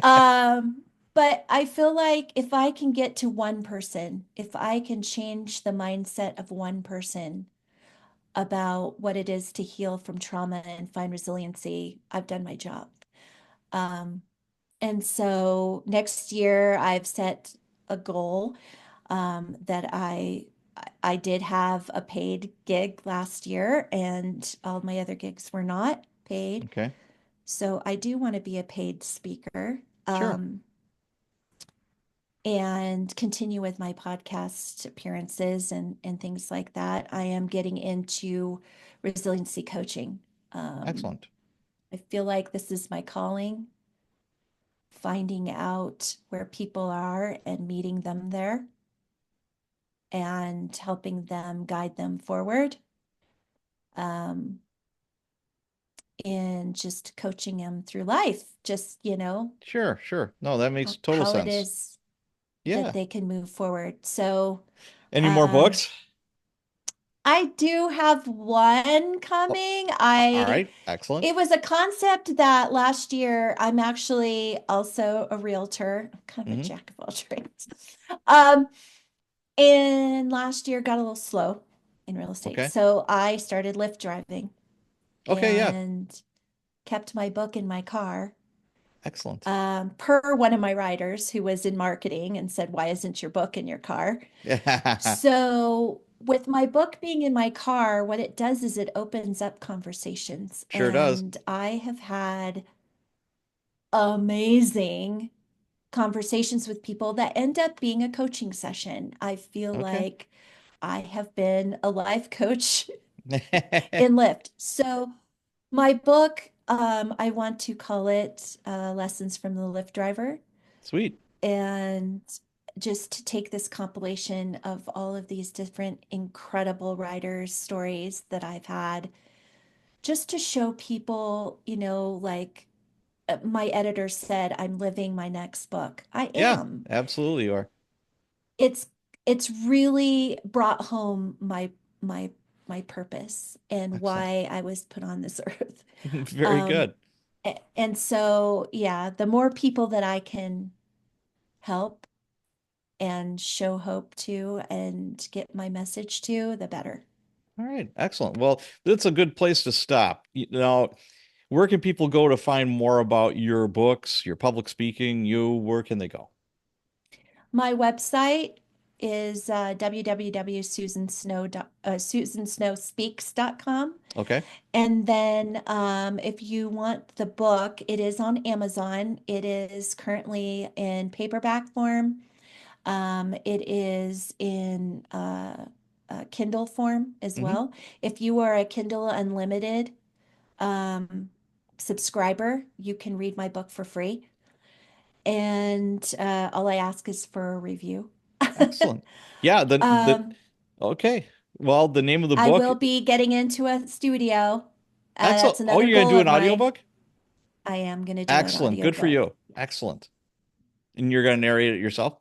Um, but I feel like if I can get to one person, if I can change the mindset of one person about what it is to heal from trauma and find resiliency, I've done my job. Um, and so next year I've set a goal that I did have a paid gig last year, and all my other gigs were not paid. Okay. So I do want to be a paid speaker. Sure. And continue with my podcast appearances and things like that. I am getting into resiliency coaching. Um, Excellent. I feel like this is my calling, finding out where people are and meeting them there and helping them guide them forward. Um, and just coaching them through life, just, Sure. Sure. No, that makes total how it sense. is that Yeah. they can move forward. So, Any more um, books? I do have one Oh, coming. all right. Excellent. It was a concept that last year, I'm actually also a realtor. I'm kind of a Hmm. jack of all trades. Um, and last year got a little slow in real estate. Okay. So I started Lyft driving Okay. Yeah. and kept my book in my car, Excellent. per one of my riders who was in marketing and said, "Why isn't your book in your car?" Yeah. So, with my book being in my car, what it does is it opens up conversations. Sure does. And I have had amazing conversations with people that end up being a coaching session. I feel Okay. like I have been a life coach in Lyft. So, my book, I want to call it Lessons from the Lyft Driver. Sweet. And just to take this compilation of all of these different incredible writers' stories that I've had, just to show people, like my editor said, I'm living my next book. I Yeah, am. absolutely you are. It's it's really brought home my my purpose and Excellent. why I was put on this earth. Very Um, good. and so, yeah, the more people that I can help and show hope to and get my message to, the better. All right. Excellent. Well, that's a good place to stop. Where can people go to find more about your books, your public speaking, where can they go? My website is susansnowspeaks.com. Okay. And then if you want the book, it is on Amazon. It is currently in paperback form. It is in Kindle form as Hmm. well. If you are a Kindle Unlimited um, subscriber, you can read my book for free. And all I ask is for a review. Excellent. Yeah, the Um, okay. Well, the name of the I book. will be getting into a studio. Excellent. That's Oh, another you're gonna goal do an of mine. audiobook? I am going to do an Excellent. Good for audiobook. you. Excellent. And you're gonna narrate it yourself?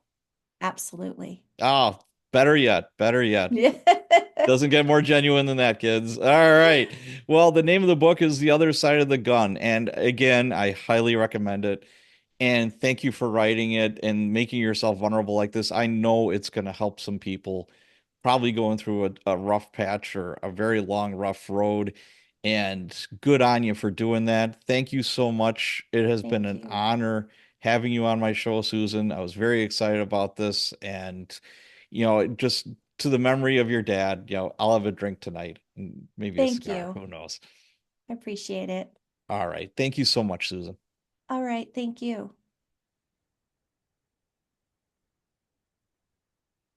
Absolutely. Oh, better yet. Better yet. Doesn't get more genuine than that, kids. All right. Well, the name of the book is The Other Side of the Gun. And again, I highly recommend it. And thank you for writing it and making yourself vulnerable like this. I know it's going to help some people probably going through a rough patch or a very long, rough road. And good on you for doing that. Thank you so much. It has been Thank an you. honor having you on my show, Susan. I was very excited about this. And, just to the memory of your dad, I'll have a drink tonight, and maybe a Thank cigar. you. Who knows? I appreciate it. All right. Thank you so much, Susan. All right. Thank you.